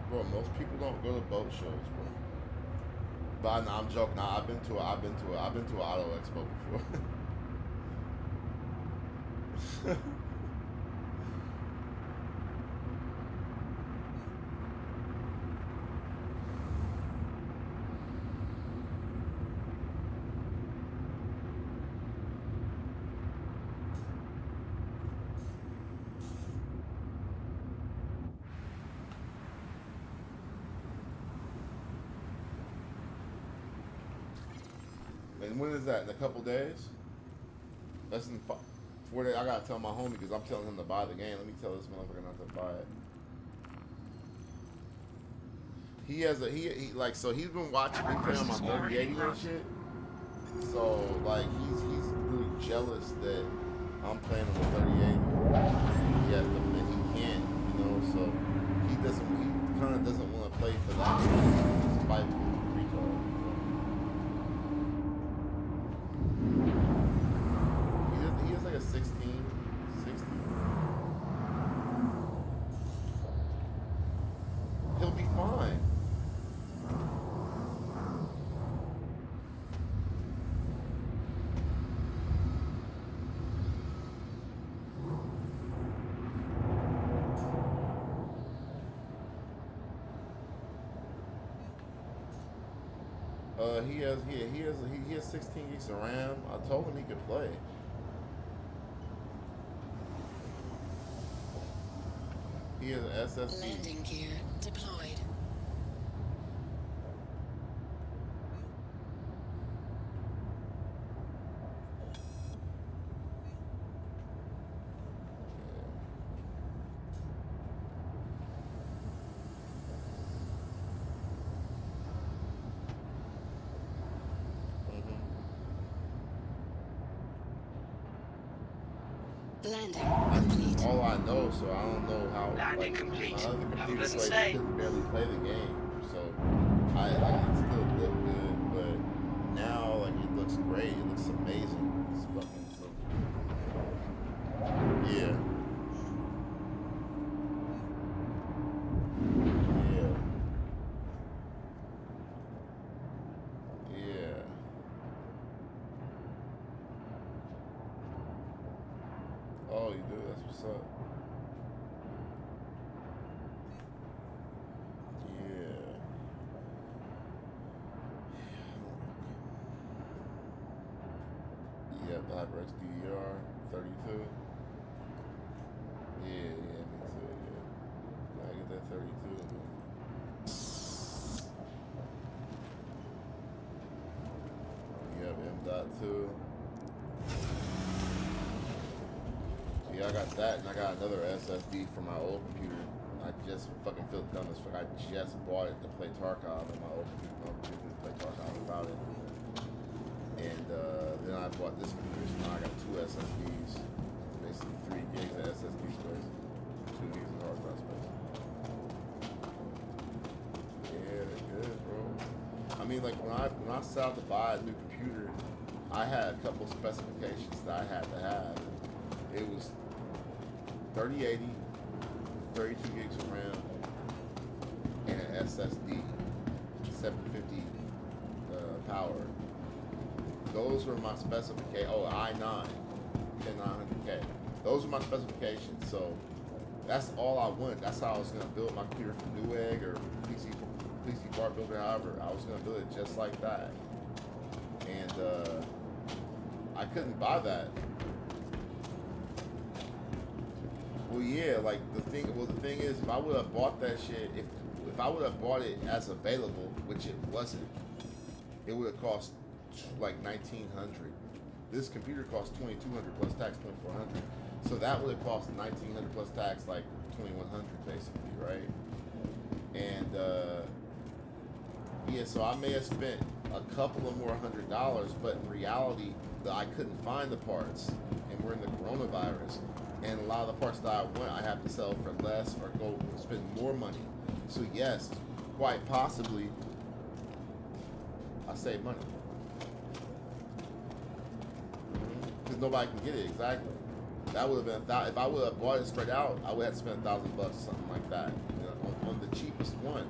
Speaker 1: Bro, most people don't go to boat shows, bro. But I'm joking. I've been to an auto expo before. And when is that? In a couple days? Less than 4 days. I gotta tell my homie because I'm telling him to buy the game. Let me tell this motherfucker not to buy it. He has like, so he's been watching me play on my 3080 and shit. So like he's really jealous that I'm playing on the 3080. And he can't, you know. So he kind of doesn't want to play for that. Despite retard. He has like a 16. He'll be fine. He has 16 gigs of RAM. I told him he could play. He has an SSD.
Speaker 10: Landing gear deployed. Landing complete.
Speaker 1: All I know, so I don't know how.
Speaker 5: Landing
Speaker 1: like,
Speaker 5: complete.
Speaker 1: My other
Speaker 5: Have a
Speaker 1: computer
Speaker 5: pleasant
Speaker 1: plays,
Speaker 5: stay.
Speaker 1: couldn't barely play the game, so it still looked good, but now like it looks great. It looks amazing. It's fucking so. Yeah. Yeah. Oh, you do? That's what's up. Yeah. Yeah, the HyperX DDR 32. You have M.2. Yeah, I got that, and I got another SSD from my old computer. I just fucking feel dumb as fuck. I just bought it to play Tarkov, and my old computer to play Tarkov without it. And then I bought this computer, so now I got 2 SSDs. Basically 3 gigs of SSD space, 2 gigs of hard drive space. Yeah, they're good, bro. I mean, like when I set out to buy a new computer, I had a couple specifications that I had to have. It was 3080, 32 gigs of RAM, and an SSD, 750 power. Those were my specifications. Oh, i9, 10900K. Those were my specifications. So that's all I wanted. That's how I was gonna build my computer from Newegg or PC Part Builder. However, I was gonna build it just like that. And I couldn't buy that. Well, yeah, like the thing is, if I would have bought that shit, if I would have bought it as available, which it wasn't, it would have cost like $1,900. This computer cost $2,200 plus tax, $2,400. So that would have cost $1,900 plus tax, like $2,100 basically, right? And yeah, so I may have spent a couple of more $100, but in reality, I couldn't find the parts, and we're in the coronavirus. And a lot of the parts that I want, I have to sell for less or go spend more money. So yes, quite possibly, I save money. Because nobody can get it, exactly. That would have been, if I would have bought it straight out, I would have spent $1,000, something like that, you know, on the cheapest one.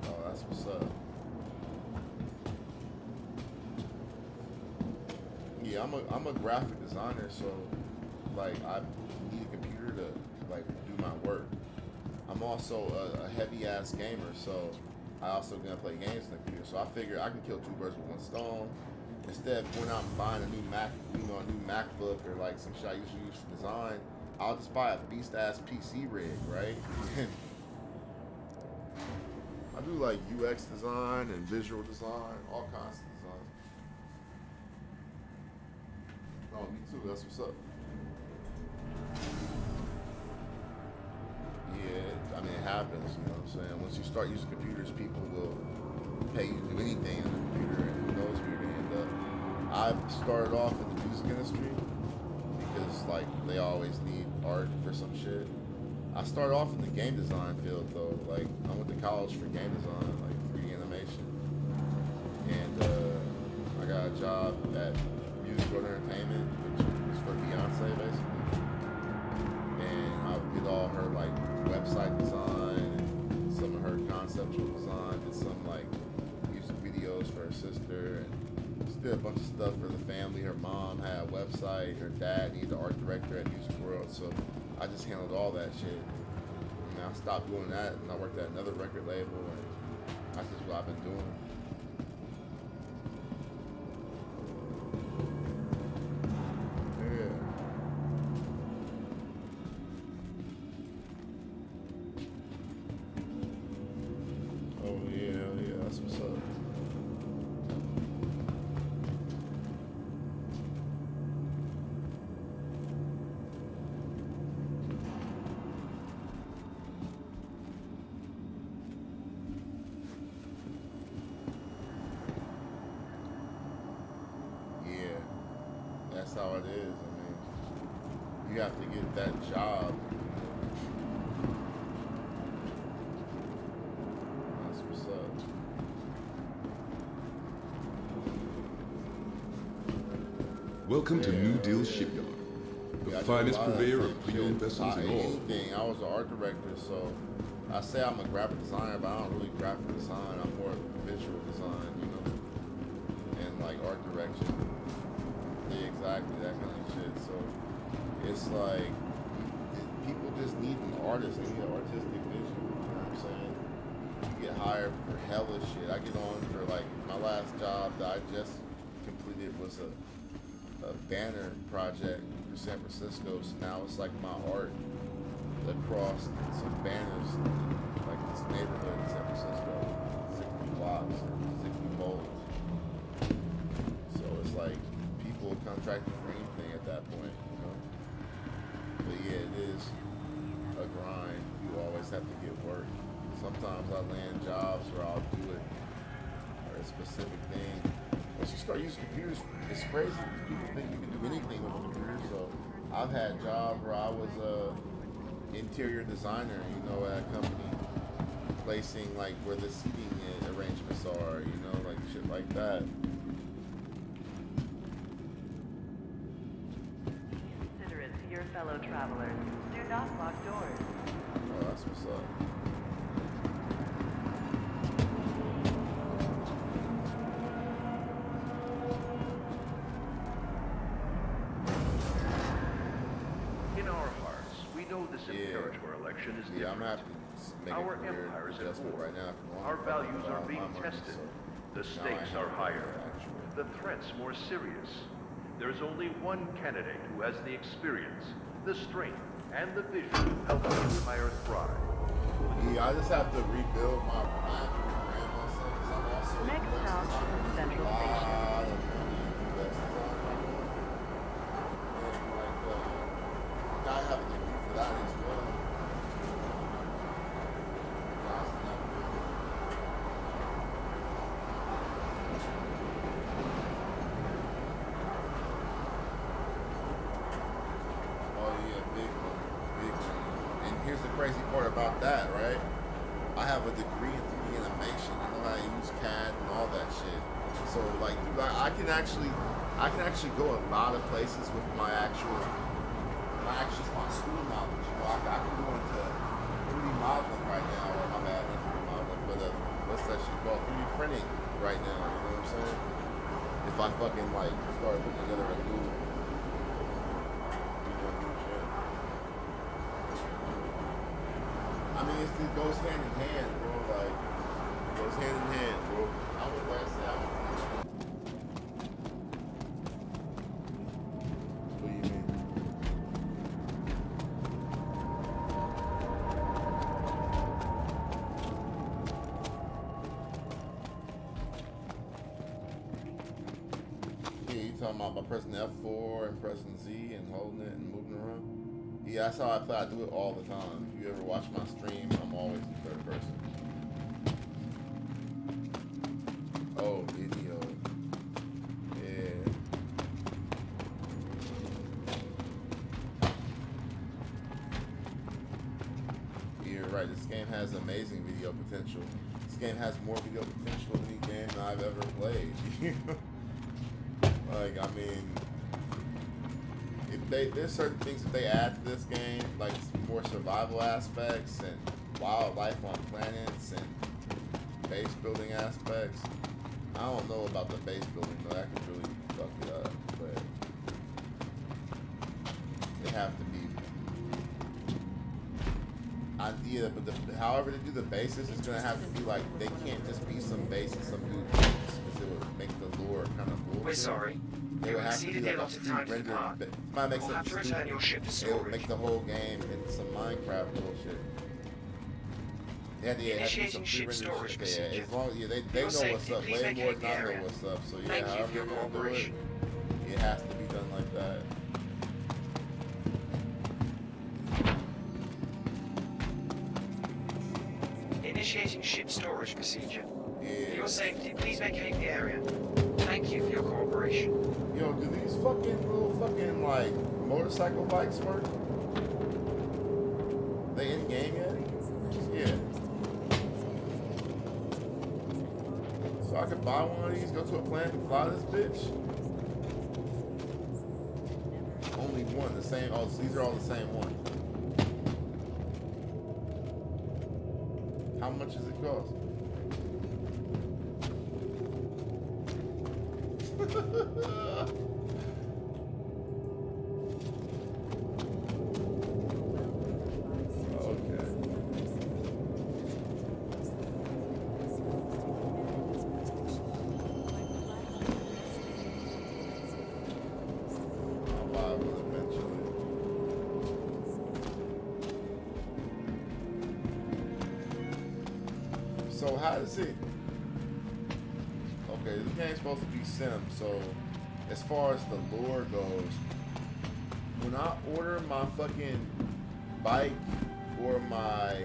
Speaker 1: Oh, that's what's up. Yeah, I'm a graphic designer, so like I need a computer to like do my work. I'm also a heavy ass gamer, so I also gonna play games on the computer. So I figure I can kill 2 birds with 1 stone. Instead of going out and buying a new Mac, a new MacBook or like some shit I usually use for design, I'll just buy a beast ass PC rig, right? I do like UX design and visual design, all kinds of design. Oh, me too. That's what's up. Yeah, I mean, it happens, you know what I'm saying? Once you start using computers, people will pay you to do anything in the computer, and who knows where you're going to end up. I started off in the music industry because, like, they always need art for some shit. I started off in the game design field, though. Like, I went to college for game design, like 3D animation. And I got a job at Music Entertainment, which is for Beyonce, basically. And I did all her like website design and some of her conceptual design, did some like music videos for her sister, and just did a bunch of stuff for the family. Her mom had a website, her dad needed an art director at Music World, so I just handled all that shit. And I stopped doing that, and I worked at another record label, and that's just what I've been doing. That's how it is. I mean, you have to get that job. That's what's up.
Speaker 11: Welcome to New Deal Shipyard, the finest purveyor of pre-owned vessels in all.
Speaker 1: Anything. I was an art director, so I say I'm a graphic designer, but I don't really graphic design. I'm more visual design, you know, and like art direction. Yeah, exactly, that kind of shit. So it's like people just need an artist. They need an artistic vision. You know what I'm saying? You get hired for hella shit. I get on for like my last job that I just completed was a a banner project for San Francisco. So now it's like my art across some banners, like this neighborhood in San Francisco, 60 blocks, 60 poles. So it's like people contracting for anything at that point, you know. But yeah, it is a grind. You always have to get work. Sometimes I land jobs where I'll do it or a specific thing. Once you start using computers, it's crazy. People think you can do anything with a computer. So I've had jobs where I was a interior designer, you know, at a company, placing like where the seating arrangements are, you know, like shit like that.
Speaker 12: Considerate to your fellow travelers. Do not lock doors.
Speaker 1: Oh, that's what's up.
Speaker 13: In our hearts, we know this imperator election is different.
Speaker 1: I'm happy to make
Speaker 13: Our
Speaker 1: a weird
Speaker 13: empire is at
Speaker 1: adjustment
Speaker 13: war.
Speaker 1: right now.
Speaker 13: Our values are being tested. The stakes are higher. The threats more serious. There's only one candidate who has the experience, the strength, and the vision to help the empire thrive.
Speaker 1: Yeah, I just have to rebuild my brand myself because I'm also
Speaker 12: Next stop, Central Station.
Speaker 1: I have a degree for that as well. Oh yeah, big one, big one. And here's the crazy part about that, right? I have a degree in 3D animation. I know how to use CAD and all that shit. So like, dude, I can actually go a lot of places with my actual. Just my school knowledge, you know, I can go into 3D modeling right now, or my bad, not 3D modeling, but what's that shit called? 3D printing right now, you know what I'm saying? If I fucking like start putting together a new shit. I mean, it goes hand in hand, bro. Like, it goes hand in hand, bro. I would like to say I would. What do you mean? Talking about by pressing F4 and pressing Z and holding it and moving around. Yeah, that's how I play. I do it all the time. If you ever watch my stream, I'm always in third person. Oh, video. Yeah. You're right. This game has amazing video potential. This game has more video potential than any game I've ever played. Like, I mean, there's certain things that they add to this game, like more survival aspects and wildlife on planets and base building aspects. I don't know about the base building, though. That could really fuck it up, but they have to be. But however they do the bases, it's gonna have to be like, they can't just be some base and some dude because it would make the lore kind of bullshit.
Speaker 5: We're sorry.
Speaker 1: They
Speaker 5: You
Speaker 1: would have to be
Speaker 5: exceeded
Speaker 1: like
Speaker 5: the
Speaker 1: a
Speaker 5: allotted time to
Speaker 1: rendered.
Speaker 5: depart.
Speaker 1: Might make
Speaker 5: We'll
Speaker 1: some
Speaker 5: have to return your ship to
Speaker 1: It would
Speaker 5: storage.
Speaker 1: make the whole game into some Minecraft bullshit. Yeah,
Speaker 5: Initiating ship storage
Speaker 1: shit.
Speaker 5: procedure.
Speaker 1: Yeah, as long they
Speaker 5: For your
Speaker 1: know
Speaker 5: safety,
Speaker 1: what's up
Speaker 5: please
Speaker 1: way more
Speaker 5: vacate
Speaker 1: than
Speaker 5: the
Speaker 1: I know
Speaker 5: area.
Speaker 1: what's up. So yeah,
Speaker 5: Thank you
Speaker 1: however
Speaker 5: for your
Speaker 1: you're gonna do it,
Speaker 5: cooperation.
Speaker 1: it has to be done like that.
Speaker 5: Initiating ship storage procedure.
Speaker 1: Yeah.
Speaker 5: For your safety, please vacate the area. Thank you for your cooperation.
Speaker 1: Yo, do these fucking little fucking like motorcycle bikes work? They in game yet? Yeah. So I could buy one of these, go to a planet and fly this bitch? Only one, the same. Oh, so these are all the same one. How much does it cost? So how does it? Okay, this game's supposed to be sim. So as far as the lore goes, when I order my fucking bike or my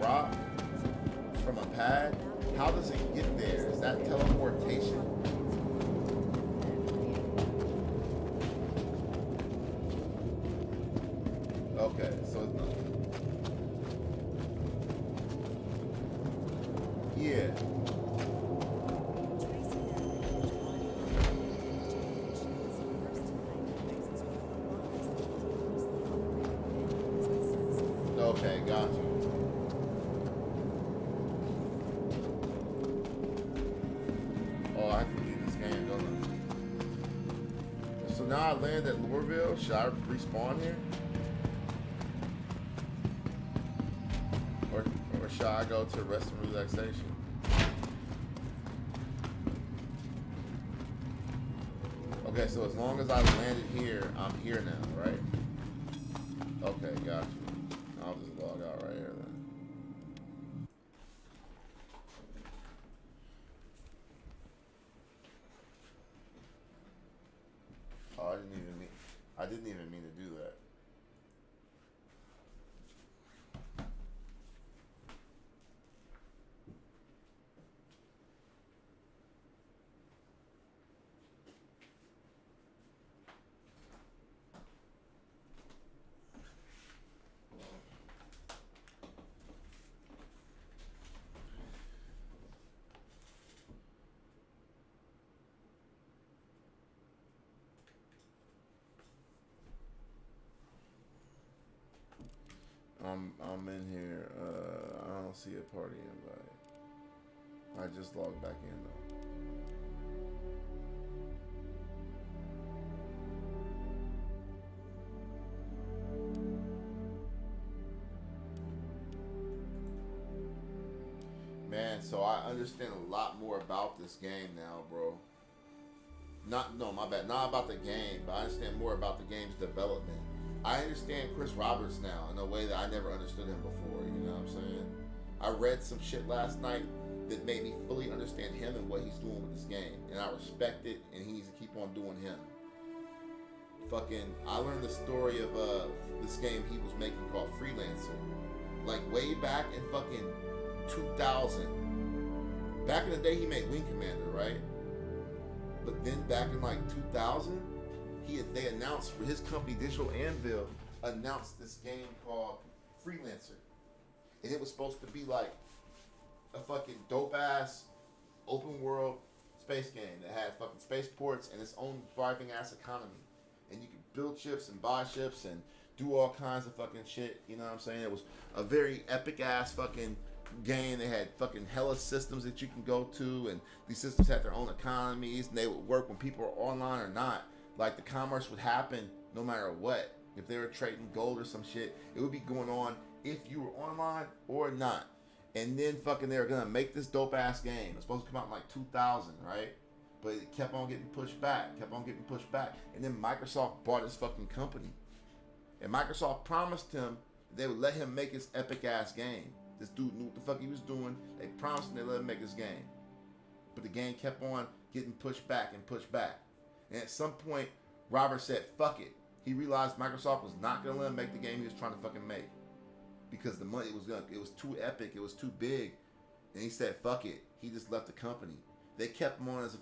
Speaker 1: rock from a pad, how does it get there? Is that teleportation? Okay, so it's not. Yeah. Okay, got you. Oh, I have to leave this game, don't I? So now I land at Lorville. Should I respawn here? Or should I go to rest and relaxation? Okay, so as long as I landed here, I'm here now, right? Okay, got you. I'll just log out right here then. Oh, I didn't even mean to do that. I'm in here. I don't see a party invite. I just logged back in though. Man, so I understand a lot more about this game now, bro. My bad. Not about the game, but I understand more about the game's development. I understand Chris Roberts now in a way that I never understood him before, you know what I'm saying? I read some shit last night that made me fully understand him and what he's doing with this game. And I respect it, and he needs to keep on doing him. I learned the story of this game he was making called Freelancer. Like way back in fucking 2000. Back in the day he made Wing Commander, right? But then back in like 2000, they announced, his company Digital Anvil announced this game called Freelancer. And it was supposed to be like a fucking dope ass open world space game that had fucking spaceports and its own thriving ass economy. And you could build ships and buy ships and do all kinds of fucking shit, you know what I'm saying? It was a very epic ass fucking game. They had fucking hella systems that you can go to, and these systems had their own economies, and they would work when people were online or not. Like the commerce would happen no matter what. If they were trading gold or some shit, it would be going on if you were online or not. And then fucking they were gonna make this dope ass game. It was supposed to come out in like 2000, right? But it kept on getting pushed back, And then Microsoft bought his fucking company. And Microsoft promised him they would let him make his epic ass game. This dude knew what the fuck he was doing. They promised him they let him make his game. But the game kept on getting pushed back. And at some point, Robert said, fuck it. He realized Microsoft was not going to let him make the game he was trying to fucking make. Because the money it was too epic, it was too big. And he said, fuck it. He just left the company. They kept him on as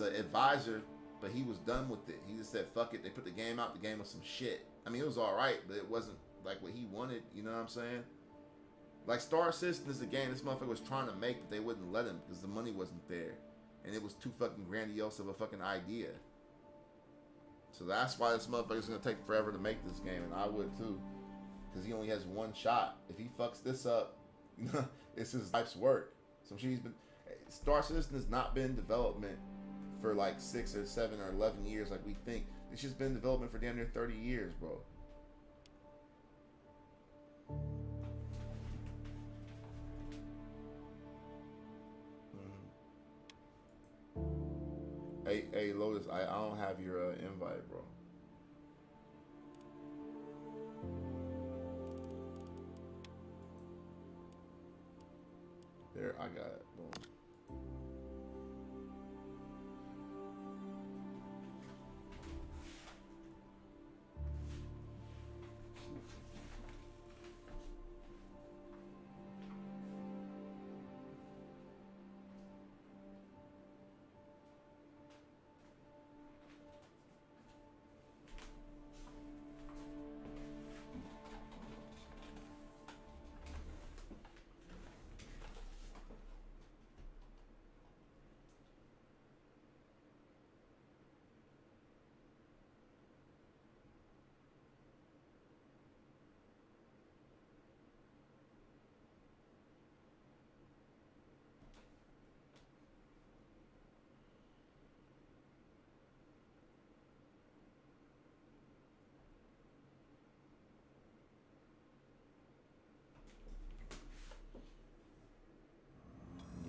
Speaker 1: an advisor, but he was done with it. He just said, fuck it. They put the game out. The game was some shit. I mean, it was alright, but it wasn't like what he wanted. You know what I'm saying? Like Star Citizen is a game this motherfucker was trying to make, but they wouldn't let him because the money wasn't there. And it was too fucking grandiose of a fucking idea. So that's why this motherfucker's gonna take forever to make this game, and I would too. Because he only has one shot. If he fucks this up, it's his life's work. Star Citizen has not been in development for like 6 or 7 or 11 years like we think. It's just been in development for damn near 30 years, bro. Hey Lotus, I don't have your invite, bro. There, I got it. Boom.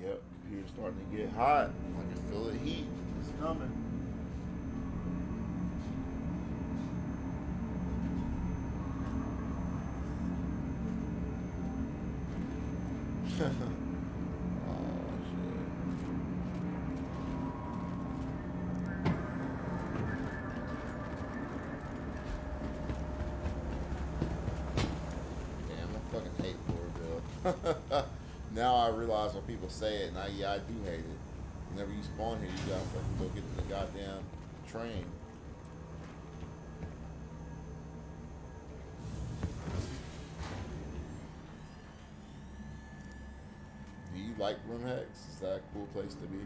Speaker 1: Yep, computer's starting to get hot. I can feel the heat. It's coming. Now I realize when people say it, and I do hate it. Whenever you spawn here, you gotta fucking go get in the goddamn train. Do you like Roomhex? Is that a cool place to be?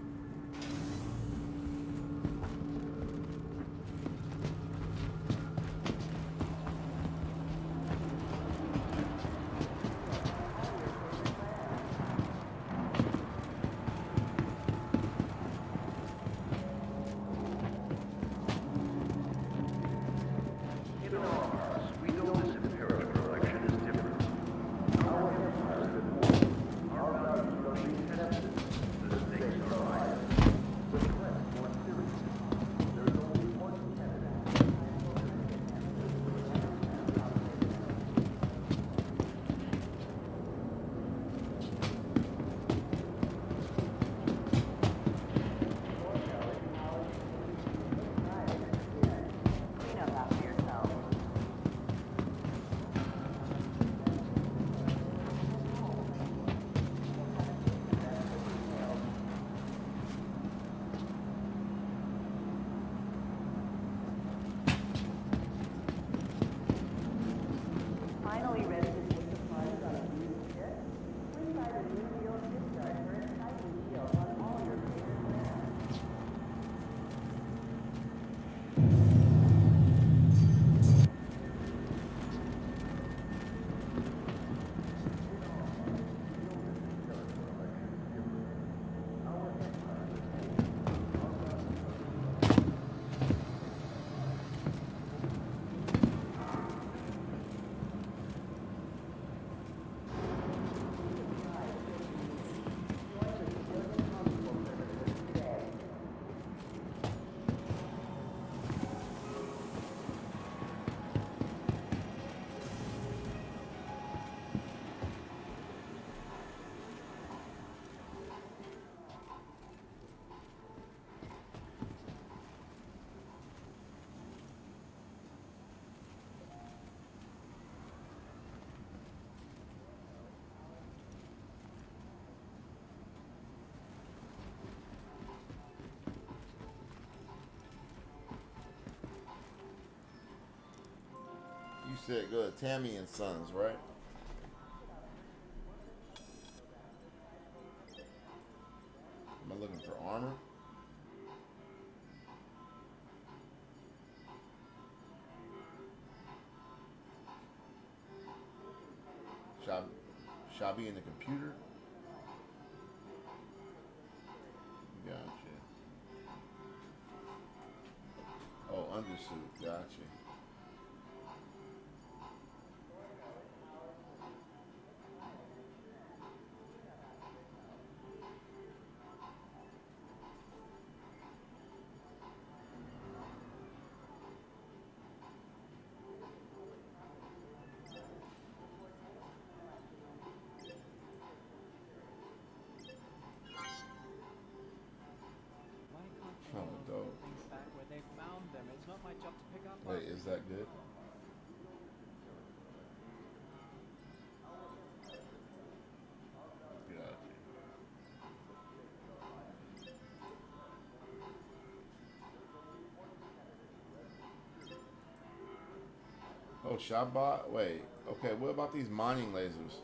Speaker 1: You said go to Tammy and Sons, right? Am I looking for armor? Should I be in the computer? Gotcha. Oh, undersuit. Gotcha. Wait, is that good? Oh, Shabbat? Wait. Okay, what about these mining lasers?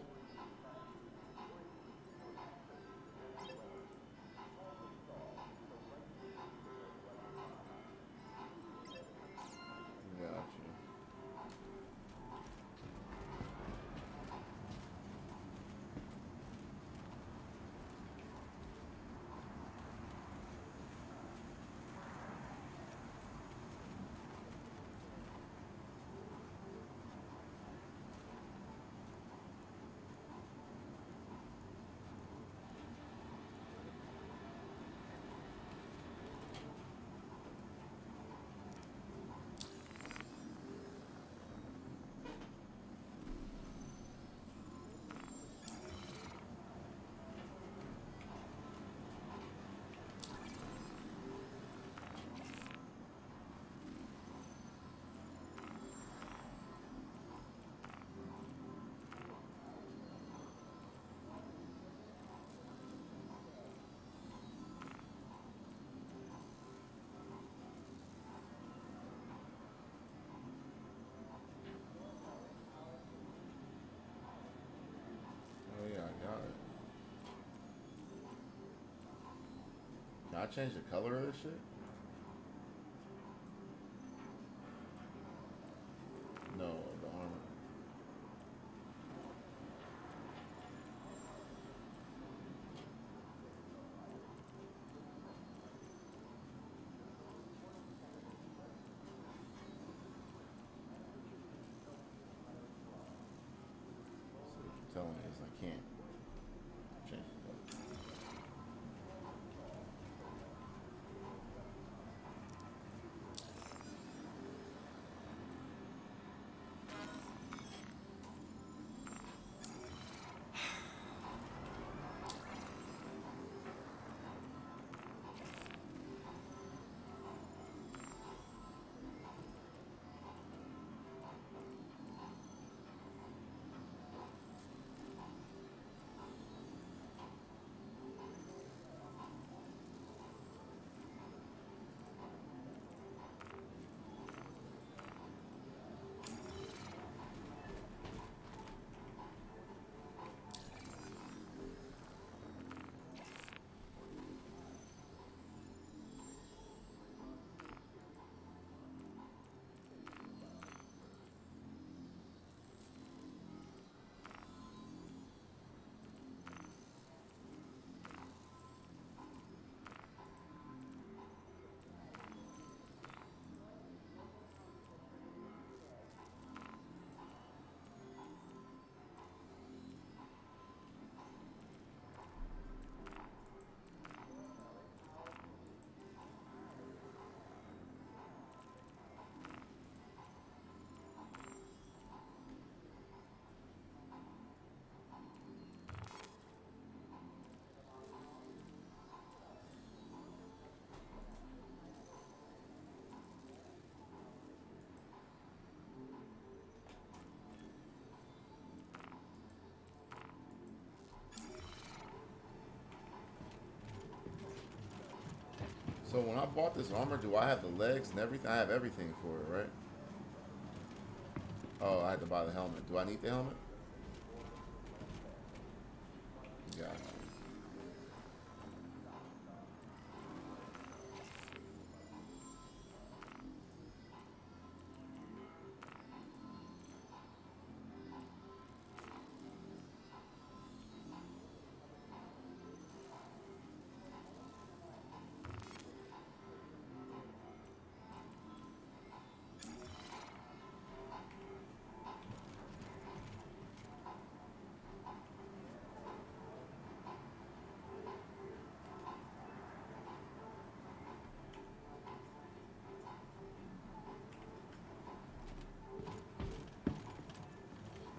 Speaker 1: Gotcha. Oh yeah, I got it. Can I change the color of this shit? No, the armor. So what you're telling me is I can't change the color. So when I bought this armor, do I have the legs and everything? I have everything for it, right? Oh, I had to buy the helmet. Do I need the helmet? Gotcha.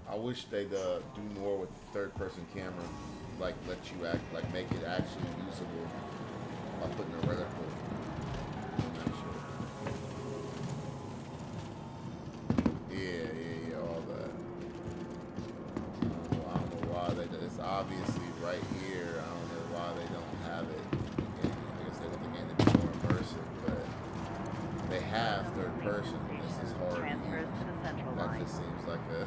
Speaker 1: I wish they'd do more with the third-person camera, like let you act, like make it actually usable by putting a reticle on that shit. half third person. This is hard.
Speaker 12: Transfers to the central
Speaker 1: That
Speaker 12: line.
Speaker 1: just seems like a.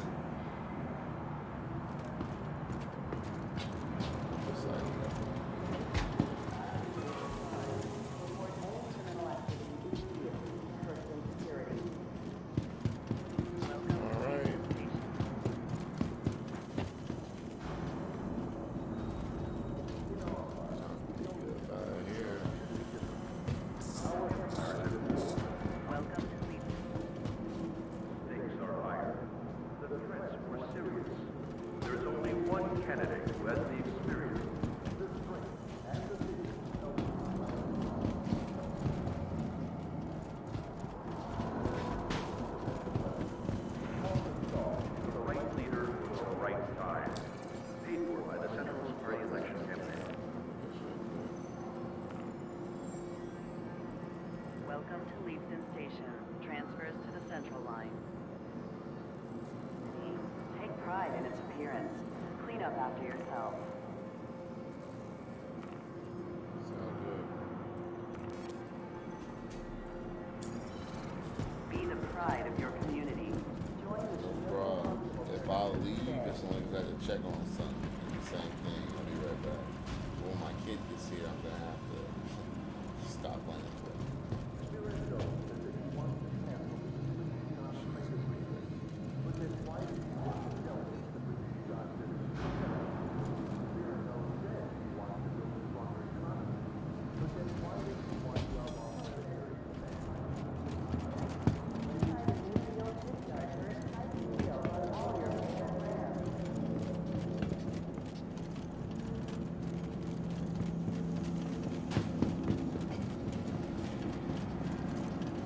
Speaker 1: It's like, all right. Get out of here.
Speaker 12: Welcome to Leap.
Speaker 13: Stakes are higher. The threats more serious. There is only one candidate who has the experience, the strength, and the vision. The right leader for the right time. Paid for by the Central Party election campaign.
Speaker 12: Welcome to Leapton Station. Transfers to the central line. Take pride in its appearance. Clean up after yourself.
Speaker 1: Sound good.
Speaker 12: Be the pride of your community. Join the
Speaker 1: Bro, if I leave, it's only because I have to check on something. The same thing. I'll be right back. When my kid gets here, I'm gonna have to stop playing with it.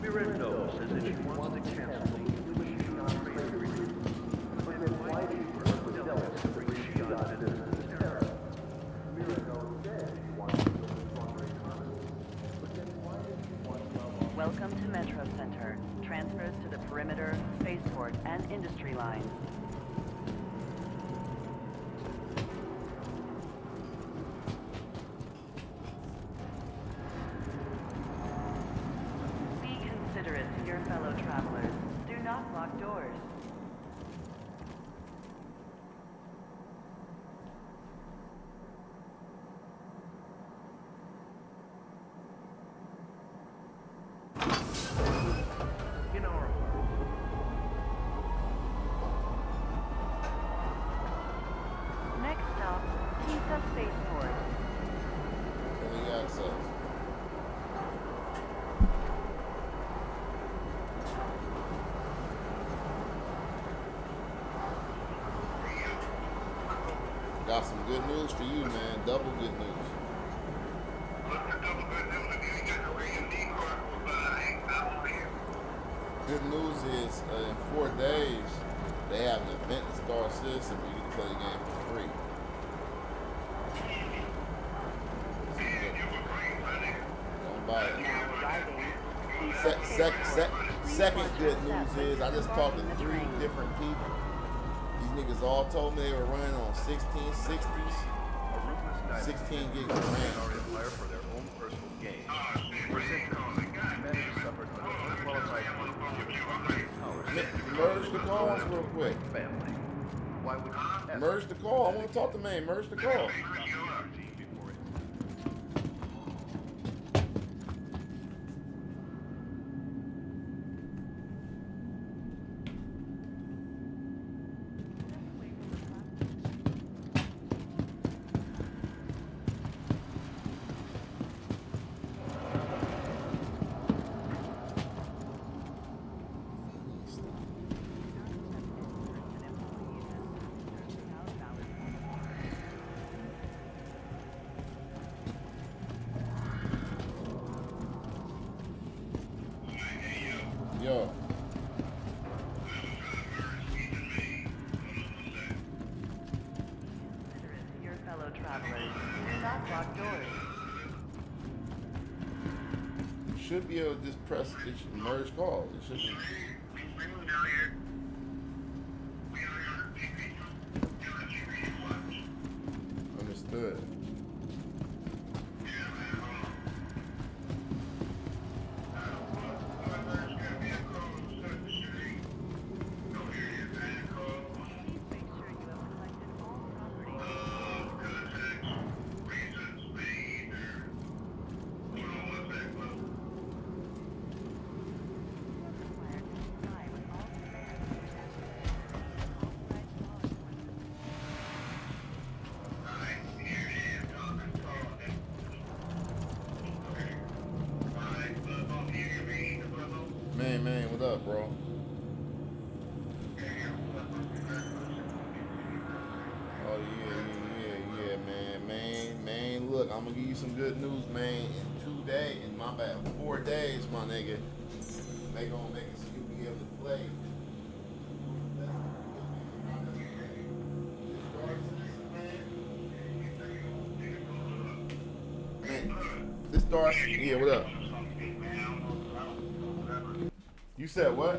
Speaker 13: Miranda says that she wants to cancel the Shion trade agreement. But then why do you work with Delta to bring Shion citizens to Terra? Miranda said she wants to build a stronger economy. But then why does she want to...
Speaker 12: Welcome to Metro Center. Transfers to the perimeter, spaceport, and industry lines. Be considerate to your fellow travelers. Do not lock doors.
Speaker 13: In our
Speaker 12: Next stop, Kisa Spaceport.
Speaker 1: Early access. Got some good news for you, man. Double good news. Good news is in 4 days, they have an event in Star Citizen where you can play the game for free. Don't buy it. Second good news is I just talked to 3 different people. These niggas all told me they were running on 1660s, 16 gigs of RAM.
Speaker 13: our empire for their own personal gain. Presenters, humanity suffered from unqualified
Speaker 1: Merge the calls real quick.
Speaker 13: family. Why would you
Speaker 1: Merge the call. I want to talk to man. Merge the call. Yo.
Speaker 12: Your fellow travelers. Do not lock doors.
Speaker 1: You should be able to just press merge call. It should be. Understood. Man, what up, bro? Oh yeah, man. Look, I'm gonna give you some good news, man. In 2 days, in my bad, 4 days, my nigga, they gonna make it so you be able to play. Man, this Dark. Yeah, what up? You said what?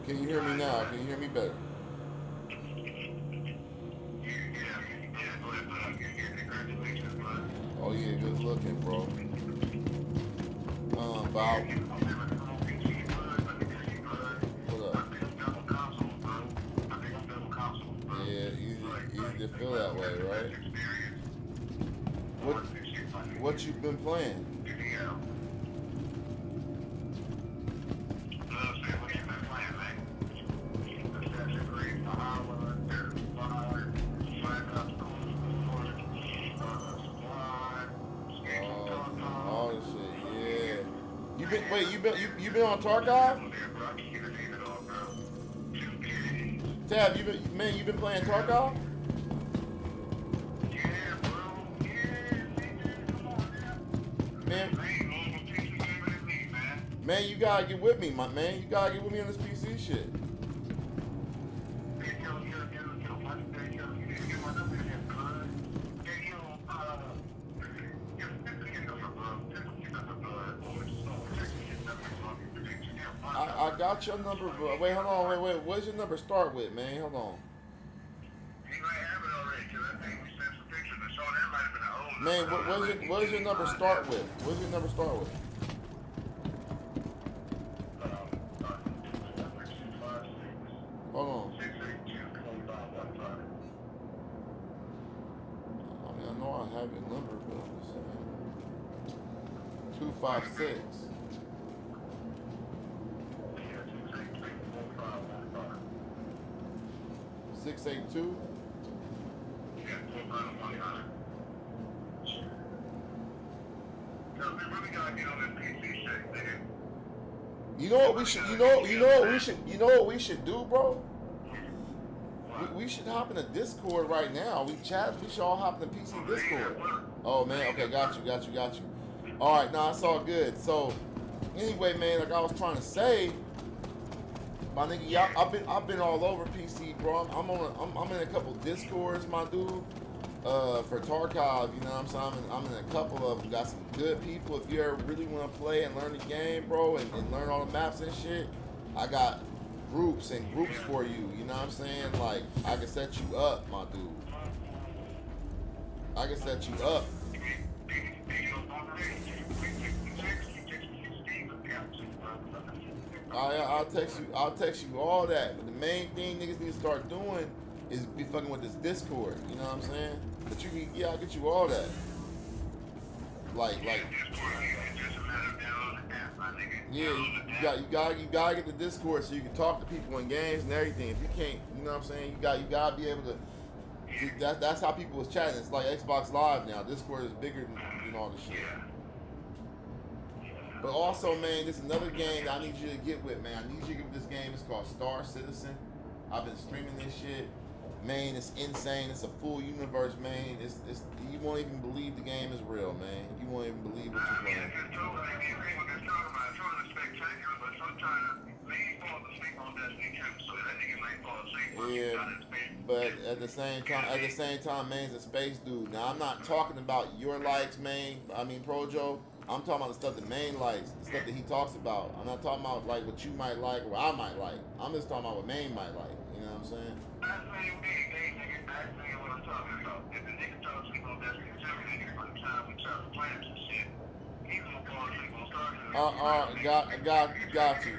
Speaker 1: Can you hear me now? Can you hear me better? Oh yeah, good looking, bro. Bow. What up? Yeah, easy to feel that way, right? What you been playing? Oh shit, yeah. You been on Tarkov? Tab, you been playing Tarkov? Man, you gotta get with me, my man. You gotta get with me on this PC shit. I got your number, bro. Wait, hold on. Wait. What's your number start with, man? Hold on. Man, what does your number start with? What does your number start with? Hold on. I mean, I know I have your number, but I'm just saying. 256. 682. You know what we should? You know what we should do, bro? We should hop in a Discord right now. We should all hop in the PC Discord. Oh man, okay, got you. All right, nah, it's all good. So, anyway, man, like I was trying to say, my nigga, y'all, I've been all over PC, bro. I'm in a couple Discords, my dude. For Tarkov, you know what I'm saying? I'm in a couple of them. Got some good people. If you ever really want to play and learn the game, bro, and learn all the maps and shit, I got groups for you. You know what I'm saying? Like, I can set you up, my dude. I can set you up. I'll text you all that. But the main thing niggas need to start doing is be fucking with this Discord. You know what I'm saying? But I'll get you all that. Yeah, you gotta get the Discord so you can talk to people in games and everything. If you can't, you know what I'm saying? You gotta be able to. That's how people was chatting. It's like Xbox Live now. Discord is bigger than all this shit. But also, man, there's another game that I need you to get with, man. I need you to get with this game. It's called Star Citizen. I've been streaming this shit. Man, it's insane. It's a full universe, man. It's you won't even believe the game is real, man. You won't even believe what you're playing. Yeah, but at the same time, man's a space dude. Now, I'm not talking about your likes, man. I mean, Projo. I'm talking about the stuff that Main likes, the stuff that he talks about. I'm not talking about like what you might like or I might like. I'm just talking about what Main might like. You know what I'm saying? Got you.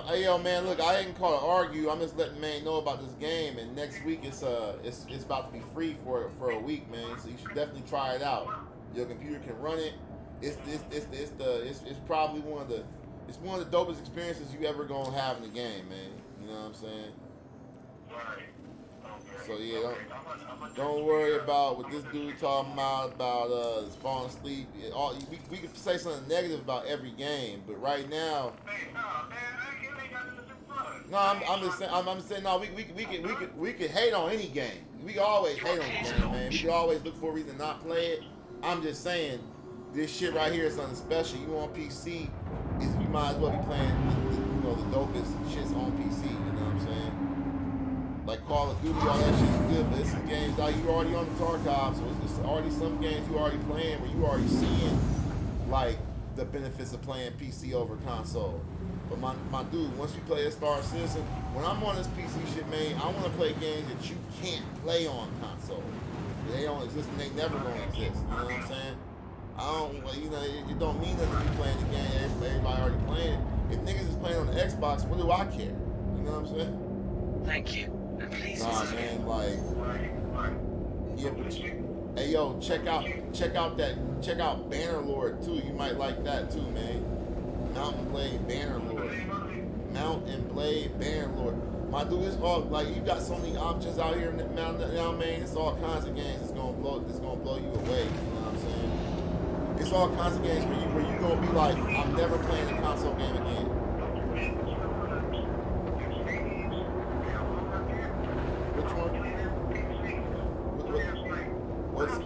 Speaker 1: Hey yo, man, look, I ain't call to argue. I'm just letting man know about this game, and next week it's about to be free for a week, man. So you should definitely try it out. Your computer can run it. It's probably one of the dopest experiences you ever gonna have in the game, man. You know what I'm saying? So yeah, don't worry about what this dude talking about falling asleep. We can say something negative about every game, but right now. No, I'm just saying. I'm saying no. We could hate on any game. We can always hate on the game, man. We can always look for a reason to not play it. I'm just saying, this shit right here is something special. You on PC, you might as well be playing the dopest shits on PC. You know what I'm saying? Like Call of Duty, all that shit's good, but it's some games that you already on the Tarkov, so it's already some games you already playing where you already seeing like the benefits of playing PC over console. But my dude, once you play a Star Citizen, when I'm on this PC shit, man, I want to play games that you can't play on console. They don't exist and they never gonna exist. You know what I'm saying? It don't mean nothing if you playing the game. Everybody already playing it. If niggas is playing on the Xbox, what do I care? You know what I'm saying?
Speaker 5: Thank you. And please
Speaker 1: nah,
Speaker 5: visit
Speaker 1: man,
Speaker 5: again.
Speaker 1: like, yeah, but hey, yo, check out Bannerlord too. You might like that too, man. Mount and Blade Bannerlord. Mount and Blade Bannerlord. My dude, it's all like you got so many options out here now, man. It's all kinds of games. It's gonna blow you away. You know what I'm saying? It's all kinds of games where you gonna be like, I'm never playing a console game again. Which one? What's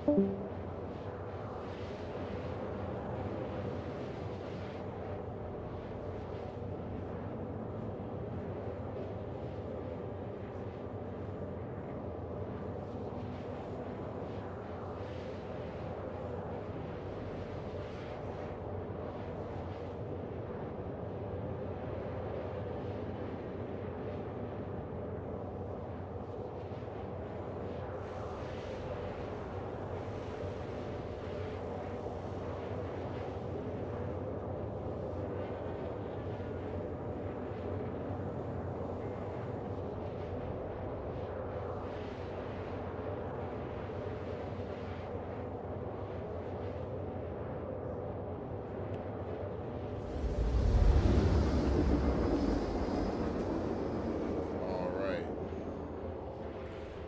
Speaker 1: Alright.